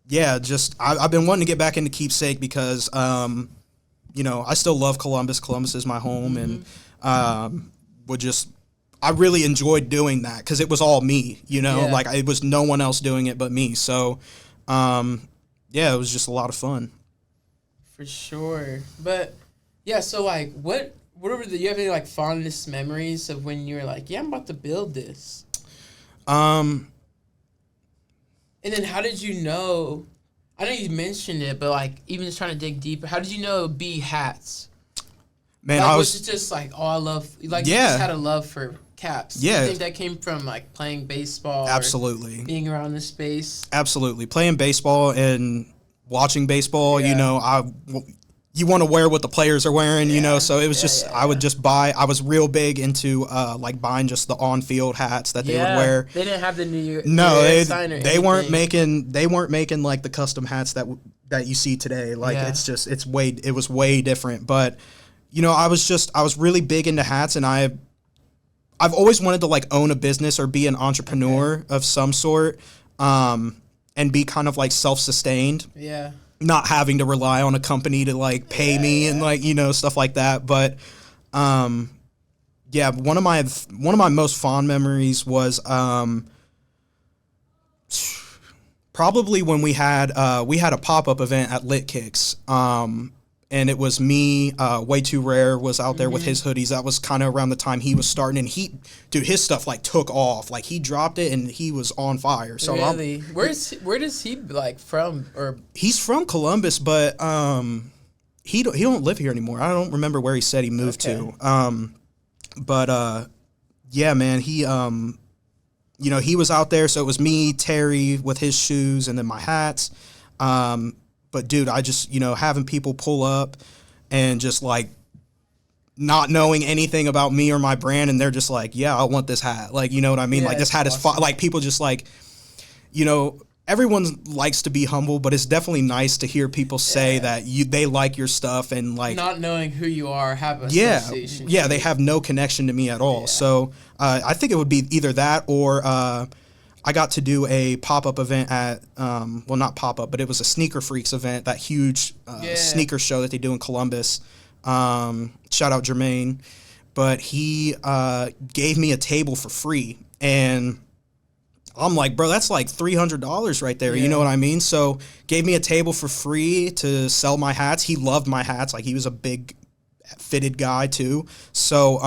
yeah, just I've been wanting to get back into Keepsake because I still love Columbus. Columbus is my home, and I really enjoyed doing that because it was all me. Like it was no one else doing it but me. So yeah, it was just a lot of fun.
For sure. But yeah, so like do you have any like fondest memories of when you were like, yeah, I'm about to build this? And then how did you know? I know you mentioned it, but like even just trying to dig deeper, how did you know it would be hats?
Man,
like, was it just like, oh, I love, like, you just had a love for caps?
Yeah.
Do you think that came from like playing baseball?
Absolutely.
Or being around this space? Absolutely.
Playing baseball and watching baseball, you want to wear what the players are wearing, so it was I would just buy. I was real big into like buying just the on-field hats that they would wear.
They didn't have the New York.
No, they weren't making like the custom hats that you see today. Like it was way different. But I was really big into hats, and I've always wanted to like own a business or be an entrepreneur of some sort, and be kind of like self-sustained.
Yeah.
Not having to rely on a company to like pay me and like stuff like that. But one of my most fond memories was probably when we had a pop-up event at Lit Kicks, and it was me. Way Too Rare was out there with his hoodies. That was kind of around the time he was starting, and his stuff like took off. Like he dropped it, and he was on fire. So
really, where does he like from? Or
he's from Columbus, but he don't live here anymore. I don't remember where he said he moved to. But yeah, man, he you know, he was out there, so it was me, Terry with his shoes, and then my hats. But dude, I just, you know, having people pull up and just like not knowing anything about me or my brand, and they're just like, yeah, I want this hat. Like, you know what I mean? Like, this hat is like, people just like, you know, everyone likes to be humble, but it's definitely nice to hear people say that they like your stuff, and like
not knowing who you are, have a association.
Yeah, they have no connection to me at all. So I think it would be either that or I got to do a pop-up event at well, not pop-up, but it was a Sneaker Freaks event, that huge sneaker show that they do in Columbus. Shout out Jermaine. But he gave me a table for free, and I'm like, bro, that's like $300 right there. You know what I mean? So gave me a table for free to sell my hats. He loved my hats. Like, he was a big fitted guy too. So,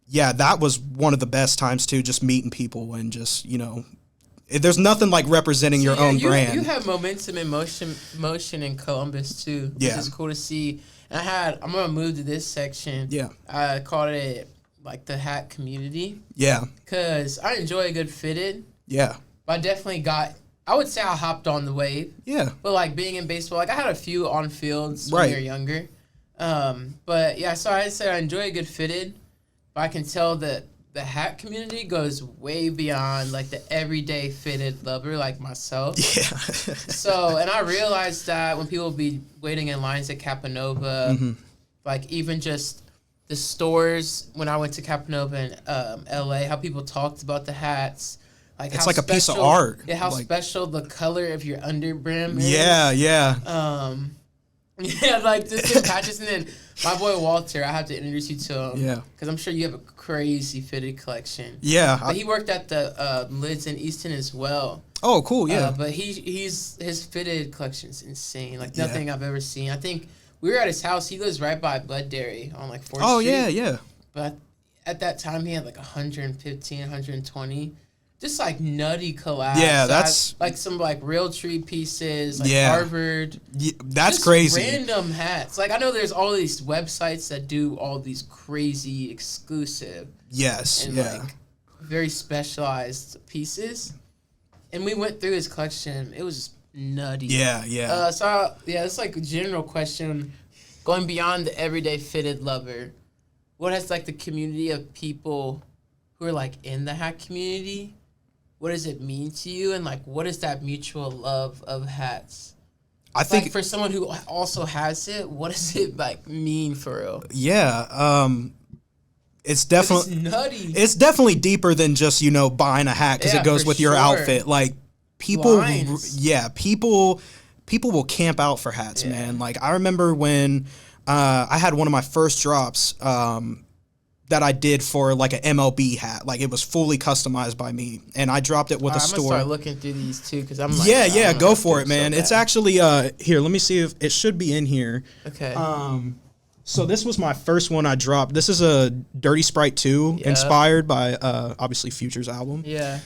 yeah, that was one of the best times too, just meeting people and just, you know, there's nothing like representing your own brand.
You have momentum and motion in Columbus too, which is cool to see. And I'm going to move to this section. Yeah. I called it like the hat community. Yeah. Because I enjoy a good fitted. Yeah. But I would say I hopped on the wave. Yeah. But like being in baseball, like I had a few on fields when you're younger. But yeah, so I said I enjoy a good fitted, but I can tell that the hat community goes way beyond like the everyday fitted lover like myself. Yeah. So, and I realized that when people be waiting in lines at Capanova, like even just the stores when I went to Capanova in LA, how people talked about the hats. Like
it's like a piece of art.
Yeah, how special the color of your underbrim is.
Yeah.
Yeah, like this in patches, and then my boy Walter, I have to introduce you to him. Yeah. Because I'm sure you have a crazy fitted collection. Yeah. But he worked at the Lids in Easton as well. Oh, cool, yeah. But his fitted collection's insane. Like nothing I've ever seen. I think we were at his house. He lives right by Blood Dairy on like 4th Street. Oh, yeah. But at that time, he had like 115, 120. Just like nutty collabs. Yeah, that's like some like Realtree pieces, like Harvard.
Yeah, that's just crazy.
Random hats. Like I know there's all these websites that do all these crazy exclusive. Yes. And like very specialized pieces. And we went through his collection. It was nutty. Yeah. It's like a general question, going beyond the everyday fitted lover. What has like the community of people who are like in the hat community? What does it mean to you, and like what is that mutual love of hats? I think like for someone who also has it, what does it like mean for real? Yeah,
it's definitely nutty. It's definitely deeper than just, you know, buying a hat because it goes with your outfit. Like people, people will camp out for hats, man. Like I remember when I had one of my first drops. That I did for like an MLB hat. Like it was fully customized by me, and I dropped it with a store. I'm gonna
start looking through these too, because I'm like,
go for it, man. It's actually here. Let me see if it should be in here. Okay. So this was my first one I dropped. This is a Dirty Sprite 2 inspired by obviously Future's album. Yeah.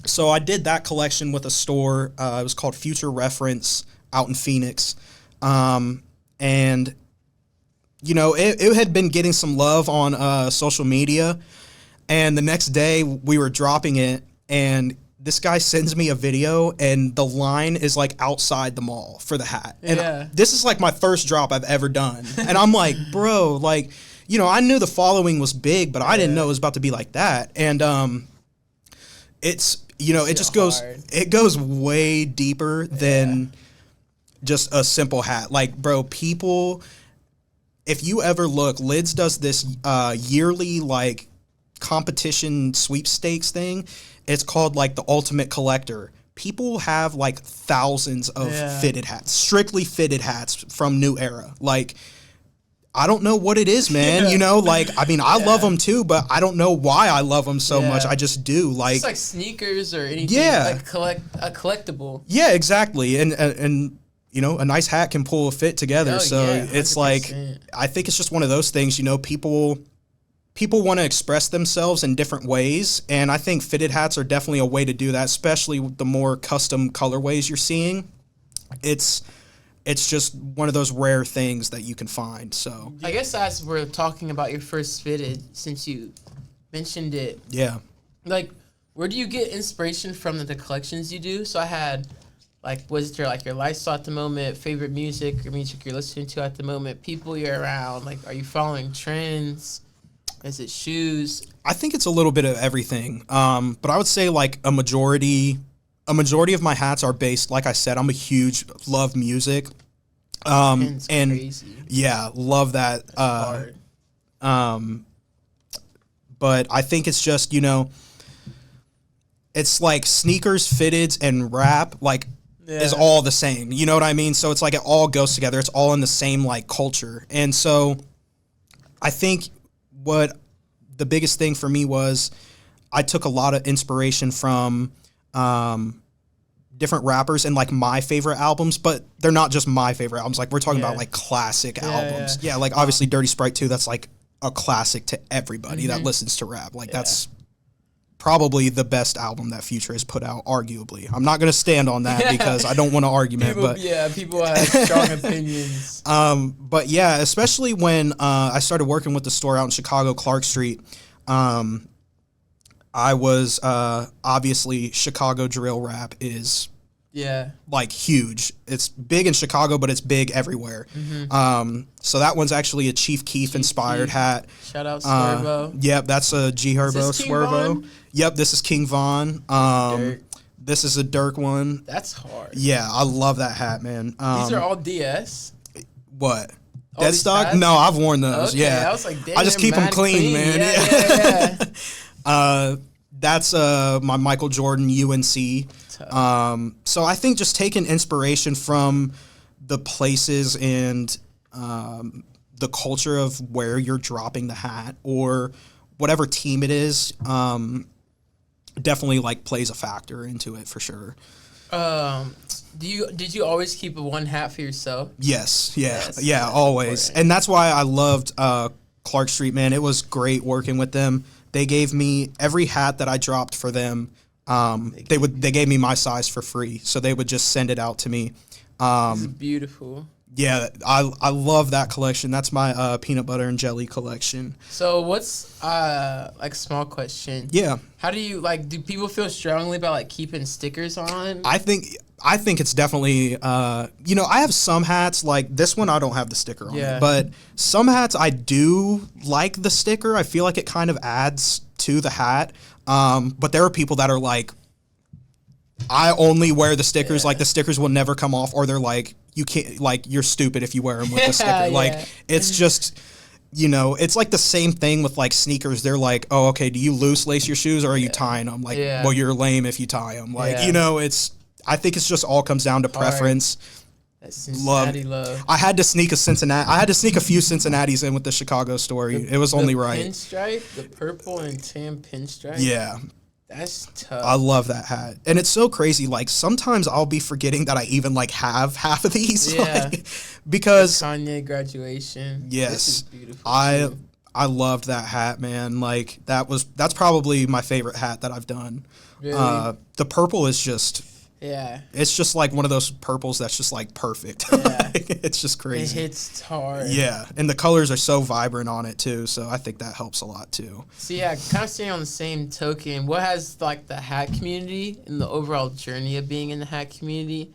So I did that collection with a store. It was called Future Reference out in Phoenix, and you know, it had been getting some love on social media, and the next day we were dropping it, and this guy sends me a video, and the line is like outside the mall for the hat. And this is like my first drop I've ever done. And I'm like, bro, like, you know, I knew the following was big, but I didn't know it was about to be like that. And it's, you know, it just goes way deeper than just a simple hat. Like, bro, people... If you ever look, Lids does this yearly like competition sweepstakes thing. It's called like the Ultimate Collector. People have like thousands of fitted hats, strictly fitted hats from New Era. Like, I don't know what it is, man. You know, like, I mean, I love them too, but I don't know why I love them so much. I just do. Like,
it's like sneakers or anything. Yeah, like a collectible.
Yeah, exactly. And you know, a nice hat can pull a fit together. It's like, I think it's just one of those things, you know, people want to express themselves in different ways. And I think fitted hats are definitely a way to do that, especially with the more custom colorways you're seeing. It's just one of those rare things that you can find. So
I guess as we're talking about your first fitted, since you mentioned it. Yeah. Like, where do you get inspiration from the collections you do? So I had, like, was there like your lifestyle at the moment, favorite music or music you're listening to at the moment, people you're around? Like, are you following trends? Is it shoes?
I think it's a little bit of everything. But I would say like a majority of my hats are based, like I said, I'm a huge love music.
It's
And
crazy.
yeah, love that.
Hard.
But I think it's just, it's like sneakers, fitteds, and rap, like, is all the same. You know what I mean? So it's like it all goes together. It's all in the same, like, culture. And so I think what the biggest thing for me was I took a lot of inspiration from different rappers and, like, my favorite albums, but they're not just my favorite albums. Like, we're talking about, like, classic albums. Yeah, like, obviously Dirty Sprite 2, that's, like, a classic to everybody that listens to rap. Like, that's probably the best album that Future has put out, arguably. I'm not going to stand on that because I don't want an argument.
People have strong opinions.
But yeah, especially when I started working with the store out in Chicago, Clark Street, I was obviously Chicago drill rap is like huge. It's big in Chicago, but it's big everywhere. So that one's actually a Chief Keef inspired hat.
Shout out Swervo.
Yep, that's a G Herbo Swervo. Yep, this is King Von. This is a Dirk one.
That's hard.
Yeah, I love that hat, man.
These are all DS.
What?
All
Dead stock?
hats?
No, I've worn those.
Okay,
Yeah,
I was like, damn,
I just keep them clean, man.
Yeah.
That's my Michael Jordan UNC. So I think just taking inspiration from the places and the culture of where you're dropping the hat or whatever team it is, definitely like plays a factor into it for sure.
Did you always keep a one hat for yourself?
Yes, yeah,
Yes,
yeah,
that's
always.
important.
And that's why I loved Clark Street, man. It was great working with them. They gave me every hat that I dropped for them. They gave me my size for free, so they would just send it out to me.
This is beautiful.
Yeah, I love that collection. That's my peanut butter and jelly collection.
So what's like small question?
Yeah,
How do you like? Do people feel strongly about like keeping stickers on?
I think it's definitely I have some hats like this one I don't have the sticker on it, but some hats I do like the sticker. I feel like it kind of adds to the hat. But there are people that are like, I only wear the stickers. Like the stickers will never come off, or they're like, you can't, like, you're stupid if you wear them with the sticker. Like it's just, it's like the same thing with like sneakers. They're like, oh, okay, do you loose lace your shoes or are you tying them? Like, well, you're lame if you tie them. Like, I think it's just all comes down to preference.
That Cincinnati love.
I had to sneak a few Cincinnatis in with the Chicago story. It was only right.
Pinstripe, the purple and tan pinstripe.
Yeah.
That's tough.
I love that hat. And it's so crazy. Like, sometimes I'll be forgetting that I even, like, have half of these.
Yeah.
Because...
The Kanye graduation.
Yes.
This is beautiful.
I loved that hat, man. Like, that's probably my favorite hat that I've done.
Really?
The purple is just...
Yeah.
It's just like one of those purples that's just like perfect.
Yeah.
It's just crazy.
It hits hard.
Yeah. And the colors are so vibrant on it too. So I think that helps a lot too.
So yeah, kind of staying on the same token, what has like the hat community and the overall journey of being in the hat community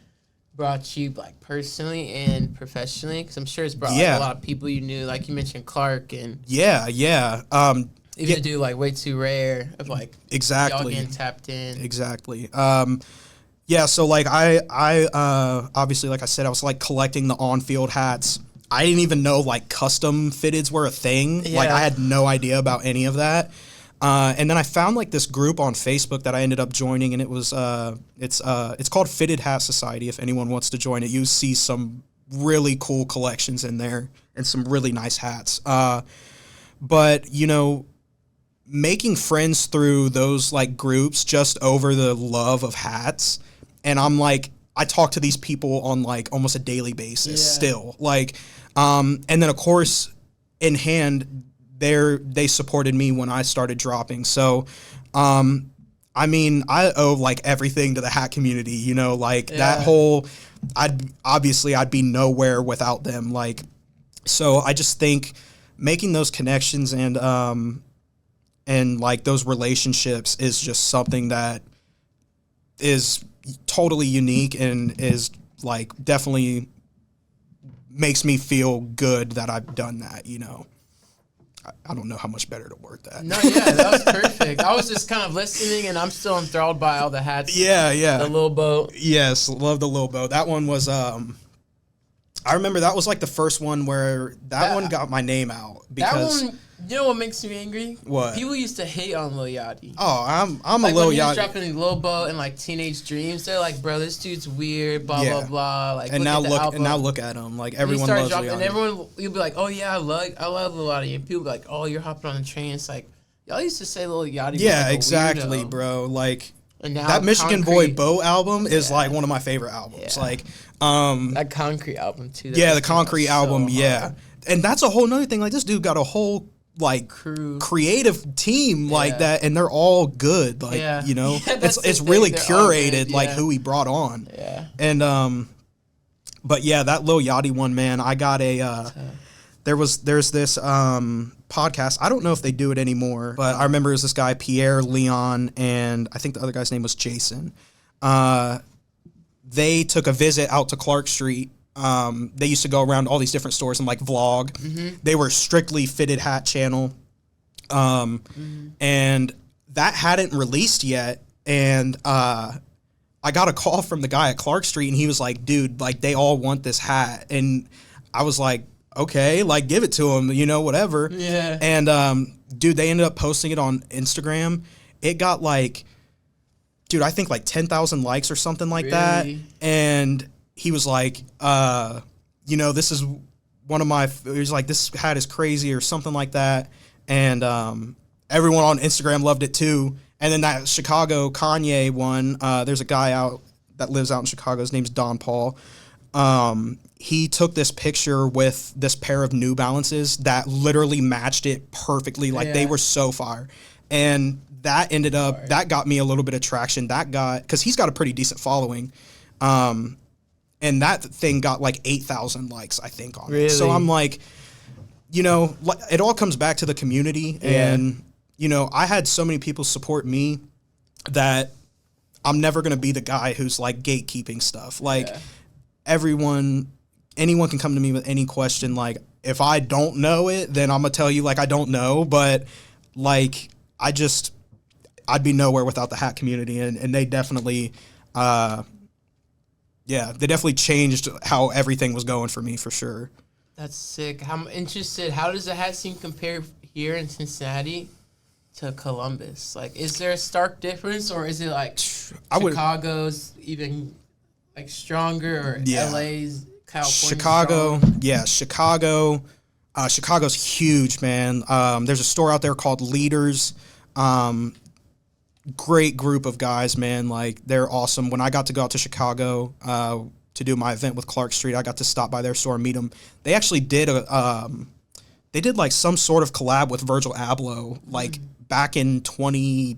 brought you like personally and professionally? Because I'm sure it's brought like, a lot of people you knew, like you mentioned Clark and
yeah.
even to do like Way Too Rare of like
exactly
y'all getting tapped in.
Exactly. Yeah, so like I obviously, like I said, I was like collecting the on-field hats. I didn't even know like custom fitteds were a thing.
Yeah.
Like I had no idea about any of that. And then I found like this group on Facebook that I ended up joining, and it was it's called Fitted Hat Society. If anyone wants to join it, you see some really cool collections in there and some really nice hats. But making friends through those like groups just over the love of hats. And I'm like, I talk to these people on like almost a daily basis still. Like, and then of course in hand they supported me when I started dropping. So, I mean, I owe like everything to the hat community, that whole, I'd be nowhere without them. Like, so I just think making those connections and and like those relationships is just something that is totally unique and is like definitely makes me feel good that I've done that, you know. I don't know how much better to word that.
No, yeah, that was perfect. I was just kind of listening, and I'm still enthralled by all the hats.
Yeah.
The little boat.
Yes, love the little boat. That one was, I remember that was like the first one where that one got my name out. Because
that one, you know what makes me angry?
What?
People used to hate on Lil Yachty.
Oh, I'm
like
a Lil
when he was
Yachty.
dropping Lil Boat and like Teenage Dreams, they're like, bro, this dude's weird, blah blah blah. Like,
and
look at the album.
look at him. Like everyone loves Lil Yachty.
And everyone, you'll be like, oh yeah, I love Lil Yachty, and people be like, oh, you're hopping on the train. It's like, y'all used to say Lil Yachty.
Yeah,
was like
exactly,
weirdo.
bro. Like
And now
that Michigan
Concrete,
Boy Boat album is like one of my favorite albums.
Yeah.
Like
that Concrete album too.
yeah, the Concrete album,
so
yeah.
hard.
And that's a whole nother thing. Like this dude got a whole like
Crew.
creative team like that, and they're all good. Like you know,
Yeah, that's
it's
the
really
thing. They're all
curated
good,
like
yeah.
who he brought on.
Yeah.
And but yeah, that Lil Yachty one, man. I got a there's this podcast. I don't know if they do it anymore, but I remember it was this guy Pierre Leon, and I think the other guy's name was Jason. They took a visit out to Clark Street. They used to go around all these different stores and like vlog. Mm-hmm. They were strictly fitted hat channel. And that hadn't released yet. And I got a call from the guy at Clark Street, and he was like, dude, like they all want this hat. And I was like, okay, like give it to them, you know, whatever.
Yeah.
And dude, they ended up posting it on Instagram. It got like, dude, I think like 10,000 likes or something like that. And he was like, you know, this is one of my, he was like, this hat is crazy or something like that. And everyone on Instagram loved it too. And then that Chicago Kanye one, there's a guy out that lives out in Chicago. His name's Don Paul. He took this picture with this pair of New Balances that literally matched it perfectly. Like they were so fire. And that ended up, that got me a little bit of traction. That got, because he's got a pretty decent following. And that thing got like 8,000 likes, I think, on it. So I'm like, you know, it all comes back to the community. Yeah. And, you know, I had so many people support me that I'm never going to be the guy who's like gatekeeping stuff. Like anyone can come to me with any question. Like if I don't know it, then I'm going to tell you like I don't know. But like I'd be nowhere without the hat community. And they definitely, they definitely changed how everything was going for me, for sure.
That's sick. I'm interested. How does the hat scene compare here in Cincinnati to Columbus? Like, is there a stark difference, or is it like Chicago's even like stronger, or LA's, California? Chicago's huge, man. There's a store out there called Leaders. Great group of guys, man. Like, they're awesome. When I got to go out to Chicago to do my event with Clark Street, I got to stop by their store and meet them. They actually did like some sort of collab with Virgil Abloh, like back in it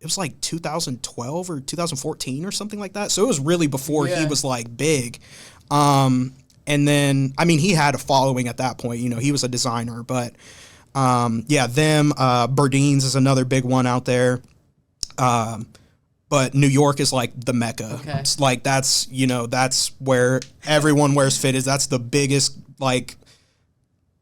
was like 2012 or 2014 or something like that. So it was really before he was like big. And then, I mean, he had a following at that point. You know, he was a designer, but Burdeen's is another big one out there. But New York is like the Mecca. Okay. It's like that's where everyone wears fitted. That's the biggest like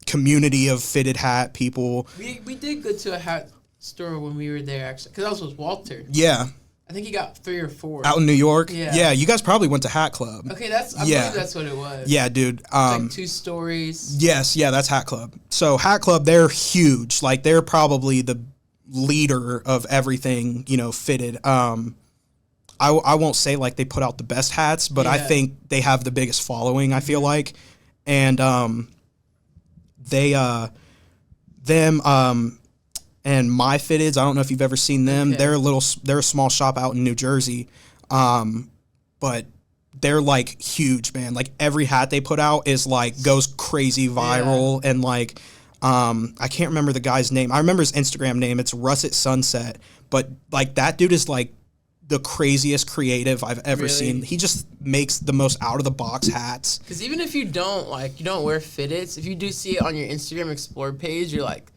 community of fitted hat people. We did go to a hat store when we were there, actually, because I was with Walter.
Yeah.
I think he got 3 or 4
out in New York.
Yeah,
you guys probably went to Hat Club.
Okay, I believe that's what it was.
Yeah, dude.
Like 2 stories.
Yes, that's Hat Club. So Hat Club, they're huge. Like they're probably the leader of everything, you know, fitted. I won't say like they put out the best hats, but I think they have the biggest following, I feel like. And and My Fitteds, I don't know if you've ever seen them. Okay. They're a small shop out in New Jersey. But they're like huge, man. Like every hat they put out is like goes crazy viral. And like I can't remember the guy's name. I remember his Instagram name. It's Russet Sunset. But like that dude is like the craziest creative I've ever seen. He just makes the most out of the box hats.
Because even if you don't wear fitteds, if you do see it on your Instagram Explore page, you're like,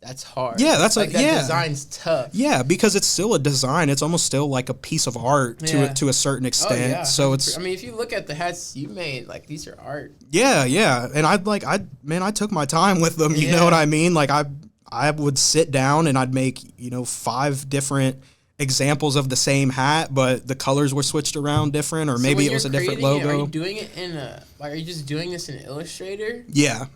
that's hard.
Yeah, that's
like that design's tough.
Yeah, because it's still a design. It's almost still like a piece of art to a certain extent.
Oh, yeah.
So it's.
I mean, if you look at the hats you made, like these are art.
Yeah, and I took my time with them. You know what I mean? Like I would sit down and I'd make 5 different examples of the same hat, but the colors were switched around different, or maybe it was a different logo.
Are you doing it in are you just doing this in Illustrator?
Yeah.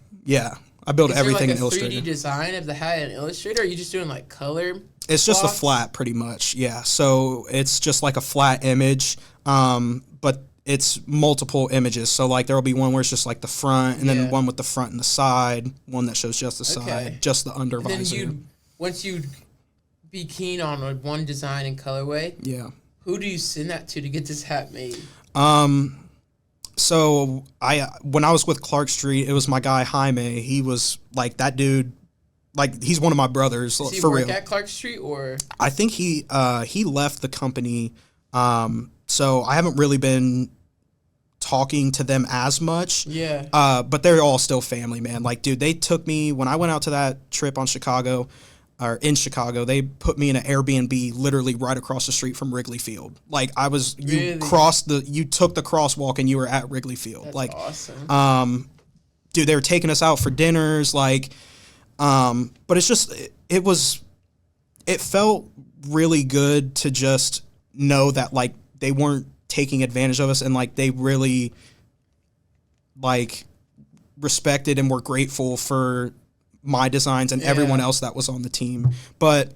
I built everything in Illustrator.
Is there like a 3D design of the hat in Illustrator, or are you just doing like color?
It's just a flat, pretty much. Yeah. So it's just like a flat image, but it's multiple images. So like there will be one where it's just like the front, and then one with the front and the side, one that shows just the side, just the under visor. Then
once you be keen on one design and colorway, who do you send that to get this hat made?
So when I was with Clark Street, it was my guy Jaime. He was like that dude. Like he's one of my brothers.
Does he
for
work
real.
at Clark Street, or
I think he left the company. So I haven't really been talking to them as much.
Yeah.
But they're all still family, man. Like, dude, they took me when I went out to that trip in Chicago. They put me in an Airbnb literally right across the street from Wrigley Field. Like you took the crosswalk and you were at Wrigley Field.
That's
like
awesome.
Dude, they were taking us out for dinners, like, but it's just, it felt really good to just know that like they weren't taking advantage of us, and like they really like respected and were grateful for my designs and everyone else that was on the team. But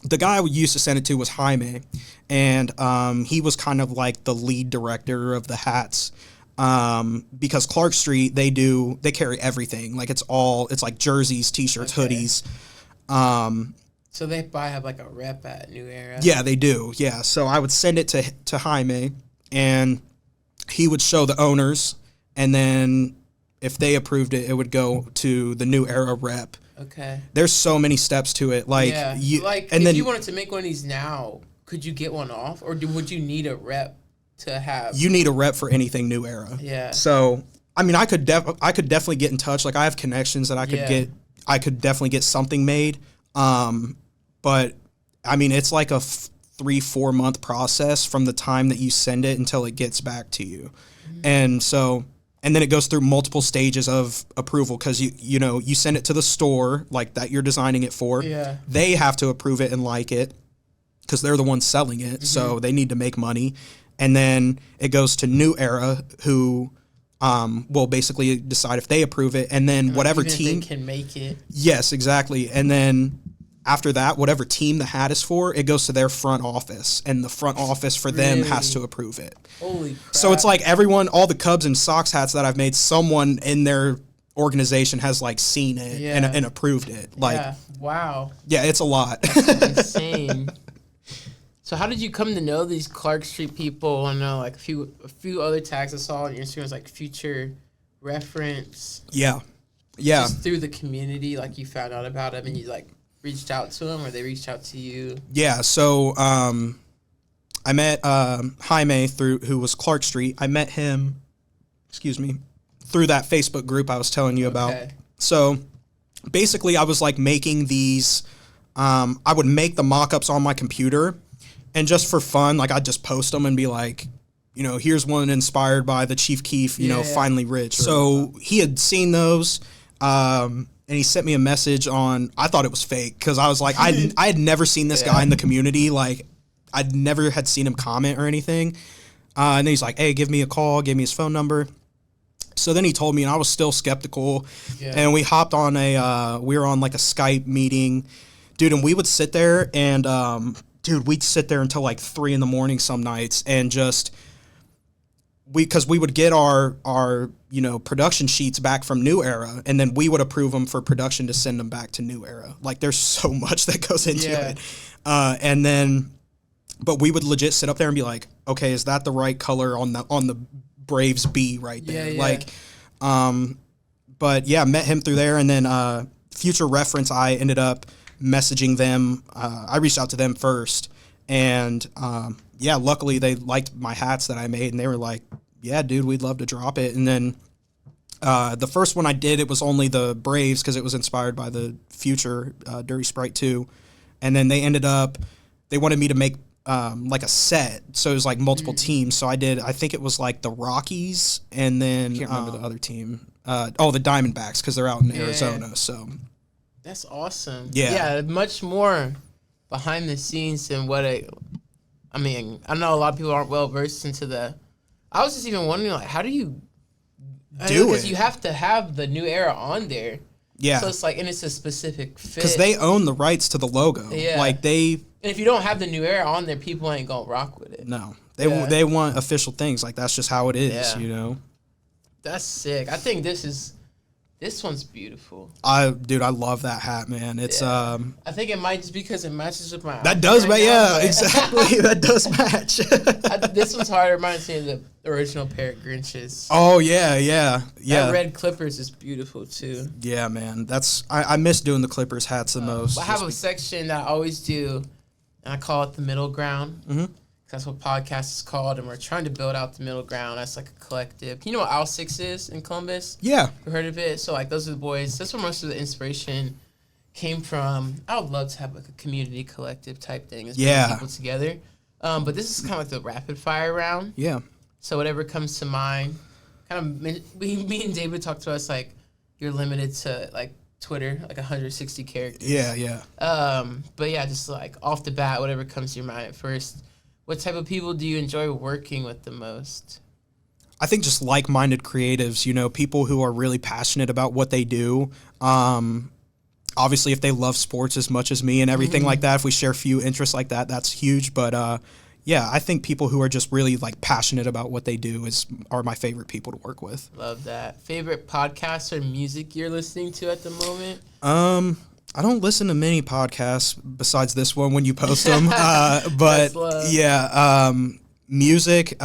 the guy we used to send it to was Jaime, and he was kind of like the lead director of the hats, because Clark Street, they carry everything. Like it's like jerseys, t-shirts, hoodies.
So they probably have like a rep at New Era.
Yeah, they do. Yeah. So I would send it to Jaime, and he would show the owners, and then if they approved it, it would go to the New Era rep.
Okay.
There's so many steps to it. Like,
if you wanted to make one of these now, could you get one off, or would you need a rep to have?
You need a rep for anything New Era.
Yeah.
So, I mean, I could definitely get in touch. Like, I have connections that I could definitely get something made. But I mean, it's like a 3-4 month process from the time that you send it until it gets back to you. Mm-hmm. And then it goes through multiple stages of approval, because you send it to the store like that you're designing it for.
Yeah.
They have to approve it and like it, because they're the ones selling it, so they need to make money. And then it goes to New Era, who will basically decide if they approve it, and then whatever team
can make it.
Yes, exactly. And then after that, whatever team the hat is for, it goes to their front office, and the front office for them has to approve it.
Holy crap.
So it's like all the Cubs and Sox hats that I've made, someone in their organization has like seen it and approved it. Like,
wow.
Yeah, it's a lot.
That's insane. So how did you come to know these Clark Street people? I know like a few other tags I saw on your Instagram was like Future Reference.
Yeah.
Just through the community, like you found out about them and you like reached out to them, or they reached out to you?
Yeah. So I met Jaime who was Clark Street. I met him, through that Facebook group I was telling you about. So basically I was like making these, I would make the mock-ups on my computer, and just for fun, like I'd just post them and be like, here's one inspired by the Chief Keef, Finally Rich. So he had seen those, and he sent me a message I thought it was fake, because I was like, I had never seen this guy in the community. Like, I'd never had seen him comment or anything. And then he's like, hey, give me a call, gave me his phone number. So then he told me, and I was still skeptical. Yeah. And we hopped on we were on like a Skype meeting, dude, and we would sit there and, we'd sit there until like 3 a.m. some nights, and just, because we would get our production sheets back from New Era, and then we would approve them for production to send them back to New Era. Like, there's so much that goes into it. And then, but we would legit sit up there and be like, okay, is that the right color on the Braves B right there? Like, but yeah, met him through there. And then Future Reference, I ended up messaging them. I reached out to them first, and luckily they liked my hats that I made, and they were like, yeah, dude, we'd love to drop it. And then The first one I did, it was only the Braves because it was inspired by the future Dirty Sprite 2. And then they wanted me to make like a set. So it was like multiple teams. So I think it was like the Rockies and then, I can't remember the other team. The Diamondbacks because they're out in Arizona. So
that's awesome.
Yeah.
Much more behind the scenes than I know a lot of people aren't well versed into I was just even wondering, like, how do you do it? Because you have to have the New Era on there.
Yeah.
So it's like, and it's a specific fit.
Because they own the rights to the logo.
Yeah.
Like
and if you don't have the New Era on there, people ain't gonna rock with it.
No. They want official things. Like, that's just how it is, you know?
That's sick. I think this one's beautiful.
I love that hat, man. It's
I think it might just because it matches with my
that does, right exactly. That does match.
This one's hard. It reminds me of the original pair of Grinches.
Oh yeah.
That red Clippers is beautiful too.
Yeah, man. I miss doing the Clippers hats the most.
I have a section that I always do, and I call it the middle ground. Mm-hmm. That's what podcast is called, and we're trying to build out the middle ground. That's like a collective. You know what Al 6 is in Columbus?
Yeah.
You heard of it? So, like, those are the boys. That's where most of the inspiration came from. I would love to have, like, a community collective type thing. Bring people together. But this is kind of like the rapid fire round.
Yeah.
So whatever comes to mind. Me and David talked to us, like, you're limited to, like, Twitter, like 160 characters.
Yeah.
But, yeah, just, like, off the bat, whatever comes to your mind at first. What type of people do you enjoy working with the most?
I think just like-minded creatives, you know, people who are really passionate about what they do. Obviously, if they love sports as much as me and everything like that, if we share a few interests like that, that's huge. But, I think people who are just really, like, passionate about what they do are my favorite people to work with.
Love that. Favorite podcasts or music you're listening to at the moment?
I don't listen to many podcasts besides this one when you post them. But music,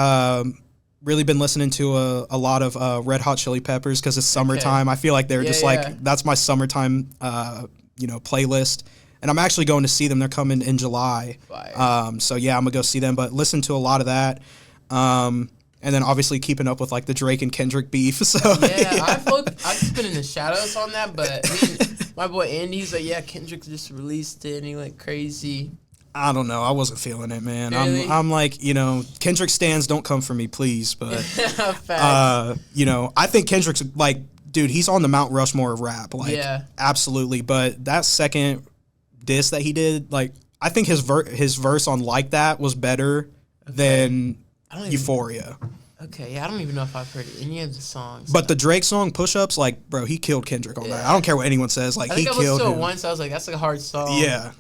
really been listening to a lot of Red Hot Chili Peppers because it's summertime. I feel like they're that's my summertime, playlist. And I'm actually going to see them. They're coming in July. I'm going to go see them, but listen to a lot of that. And then obviously keeping up with like the Drake and Kendrick beef. So
I've just been in the shadows on that, but my boy Andy's like, Kendrick just released it and he went crazy.
I don't know. I wasn't feeling it, man.
Really?
I'm like, Kendrick stans don't come for me, please. But, I think Kendrick's like, dude, he's on the Mount Rushmore of rap. Like, absolutely. But that second diss that he did, like, I think his verse on Like That was better than Euphoria.
Okay, I don't even know if I've heard any of the songs.
But the Drake song, Push Ups, like, bro, he killed Kendrick on that. I don't care what anyone says. Like, he killed him. I listened to it
once. I was like, that's like a hard song.
Yeah.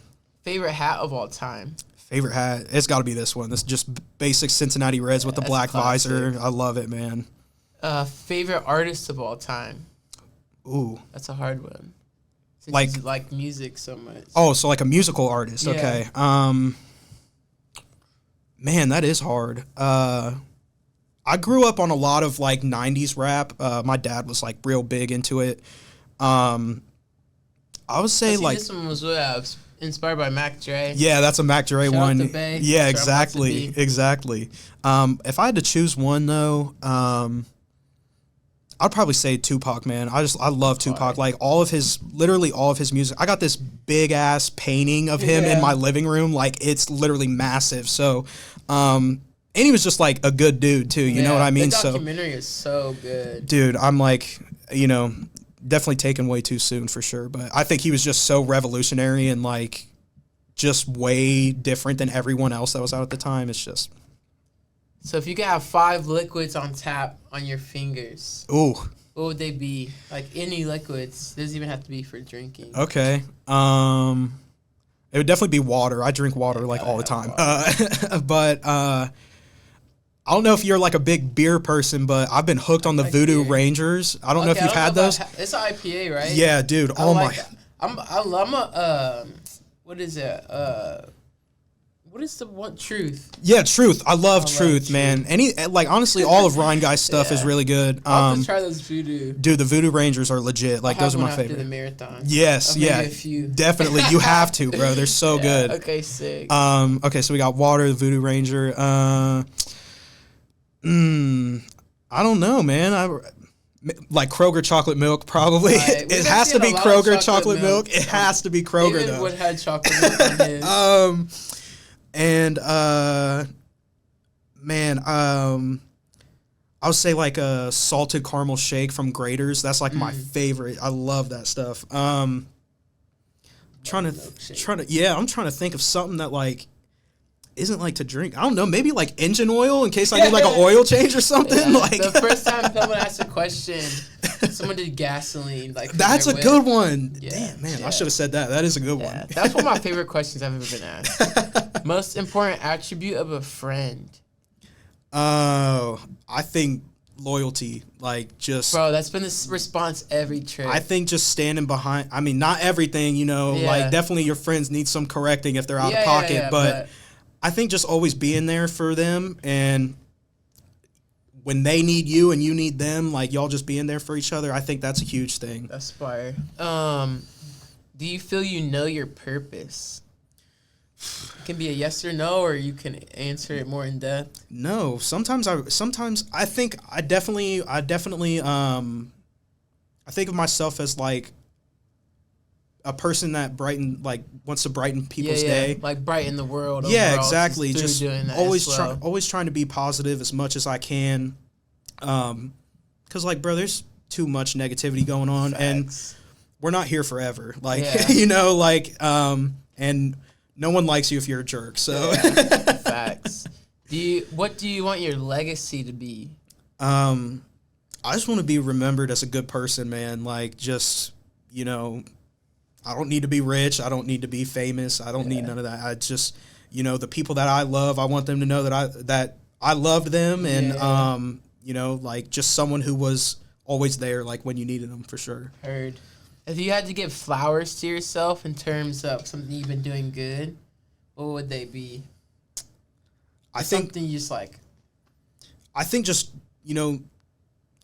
Favorite hat of all time?
Favorite hat? It's got to be this one. This is just basic Cincinnati Reds with the black visor. I love it, man.
Favorite artist of all time?
Ooh.
That's a hard one. Since you like music so much.
Oh, so like a musical artist. Yeah. Okay. Man, that is hard. I grew up on a lot of like 90s rap. My dad was like real big into it. I would say
this one was inspired by Mac Dre.
Yeah, that's a Mac Dre one.
Shout out to Bay.
Yeah, exactly. If I had to choose one though, I'd probably say Tupac, man. I love Tupac. Like literally all of his music. I got this big ass painting of him in my living room. Like it's literally massive. So, and he was just like a good dude too. You know what I mean?
The documentary is so good.
Dude, I'm like, definitely taken way too soon for sure. But I think he was just so revolutionary and like just way different than everyone else that was out at the time. It's just.
So if you could have 5 liquids on tap on your fingers,
ooh,
what would they be? Like any liquids. Doesn't even have to be for drinking.
Okay. It would definitely be water. I drink water all the time. But I don't know if you're like a big beer person, but I've been hooked on the Voodoo Rangers. I don't know if you've had those.
It's an IPA, right?
Yeah, dude.
I'm a what is it? What is the one? Truth.
Yeah, Truth. I love Truth, man. Honestly, all of Ryan Guy's stuff is really good.
I'll just try those Voodoo.
Dude, the Voodoo Rangers are legit. Like those are my favorite.
The marathon.
Yes,
a few.
Definitely. You have to, bro. They're so good.
Okay, sick.
Okay, so we got water, the Voodoo Ranger. I don't know, man. Like Kroger chocolate milk, probably.
Right.
It has to be Kroger chocolate milk. It has to be Kroger,
David
though.
would have chocolate milk on his.
And man, I would say like a salted caramel shake from Grater's. That's like my favorite. I love that stuff. I'm trying to think of something that like isn't like to drink. I don't know, maybe like engine oil in case I need like an oil change or something.
Yeah,
like
the first time someone asked a question, someone did gasoline. Like
that's a good one.
Yeah,
damn, man,
yeah.
I should have said that. That is a good one.
That's one of my favorite questions I've ever been asked. Most important attribute of a friend.
I think loyalty. Like just
Bro, that's been the response every trip.
I think just standing behind. I mean, not everything, you know.
Yeah.
Like definitely your friends need some correcting if they're out of pocket, but I think just always being there for them, and when they need you and you need them, like y'all just being there for each other, I think that's a huge thing.
That's fire. Do you feel you know your purpose? It can be a yes or no, or you can answer it more in depth.
No, sometimes I think I definitely I think of myself as like a person that wants to brighten people's day,
like brighten the world.
Yeah,
overall,
exactly. Just
doing that
always trying to be positive as much as I can, because like, bro, there's too much negativity going on.
Facts.
And we're not here forever. Like you know, like and no one likes you if you're a jerk. So
facts. What do you want your legacy to be?
I just want to be remembered as a good person, man. Like just, you know, I don't need to be rich. I don't need to be famous. I don't need none of that. I just, you know, the people that I love, I want them to know that I loved them, and you know, like just someone who was always there, like when you needed them, for sure.
Heard. If you had to give flowers to yourself in terms of something you've been doing good, what would they be? I think something you just like.
I think just, you know,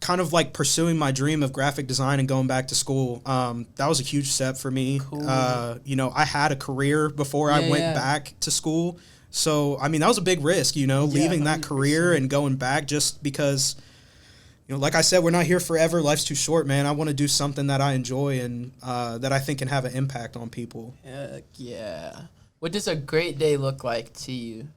kind of like pursuing my dream of graphic design and going back to school. That was a huge step for me.
Cool.
You know, I had a career before I went back to school. So, I mean, that was a big risk, you know, leaving 100%. That career and going back just because, you know, like I said, we're not here forever. Life's too short, man. I want to do something that I enjoy and that I think can have an impact on people.
Heck yeah. What does a great day look like to you?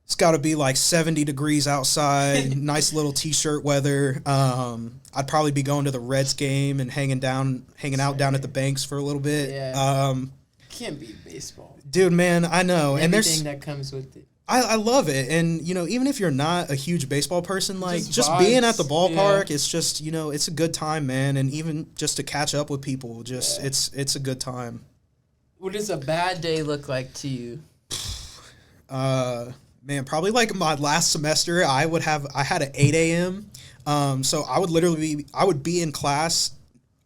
It's got to be like 70 degrees outside, nice little t-shirt weather. I'd probably be going to the Reds game and hanging out down at the Banks for a little bit.
Yeah. Can't beat baseball.
Dude, man, I know.
And
everything
that comes with it.
I love it. And, you know, even if you're not a huge baseball person, like just
vibes,
being at the ballpark, it's just, you know, it's a good time, man. And even just to catch up with people, just it's a good time.
What does a bad day look like to you?
Man, probably like my last semester, I had an 8 a.m. So I would be in class.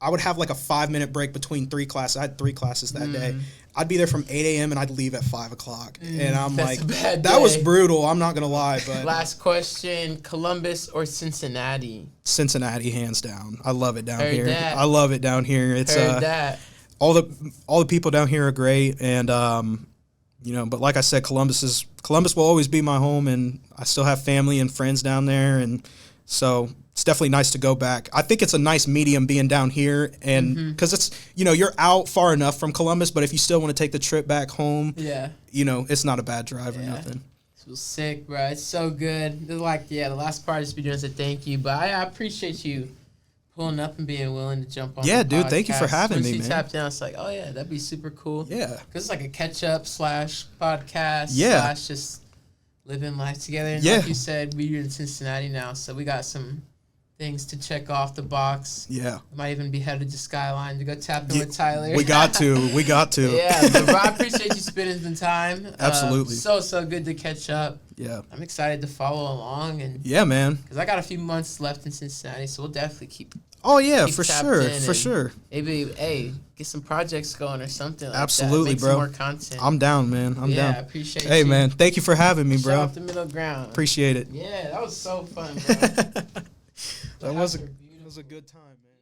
I would have like a 5-minute break between 3 classes. I had 3 classes that day. I'd be there from 8 a.m. and I'd leave at 5 o'clock. And I'm like, that was brutal. I'm not going to lie. But
last question, Columbus or Cincinnati?
Cincinnati, hands down. I love it down here.
That.
I love it down here. It's
that.
All the people down here are great. And, you know, but like I said, Columbus will always be my home, and I still have family and friends down there, and so it's definitely nice to go back. I think it's a nice medium being down here, and because it's, you know, you're out far enough from Columbus, but if you still want to take the trip back home, you know, it's not a bad drive or nothing.
This was sick, bro. It's so good. Like, the last part is be doing is a thank you, but I appreciate you pulling up and being willing to jump on.
Yeah,
the
dude,
podcast.
thank you for having me, man.
Once you tapped down, it's like, oh yeah, that'd be super cool.
Yeah,
because it's like a catch up / podcast / just living life together. And like you said, we're in Cincinnati now, so we got some things to check off the box.
Yeah,
we might even be headed to Skyline to go tap in with Tyler.
We got to.
Yeah, but bro, I appreciate you spending the time.
Absolutely.
So good to catch up.
Yeah,
I'm excited to follow along, and
man,
because I got a few months left in Cincinnati, so we'll definitely keep.
Oh yeah, for sure.
Maybe get some projects going or something. Like
Absolutely,
that. Make
bro.
Some more content.
I'm down, man. I'm down.
I appreciate.
Hey, man, thank you for having me, bro.
Shout out the middle ground.
Appreciate it.
Yeah, that was so fun, bro.
That was a good time, man.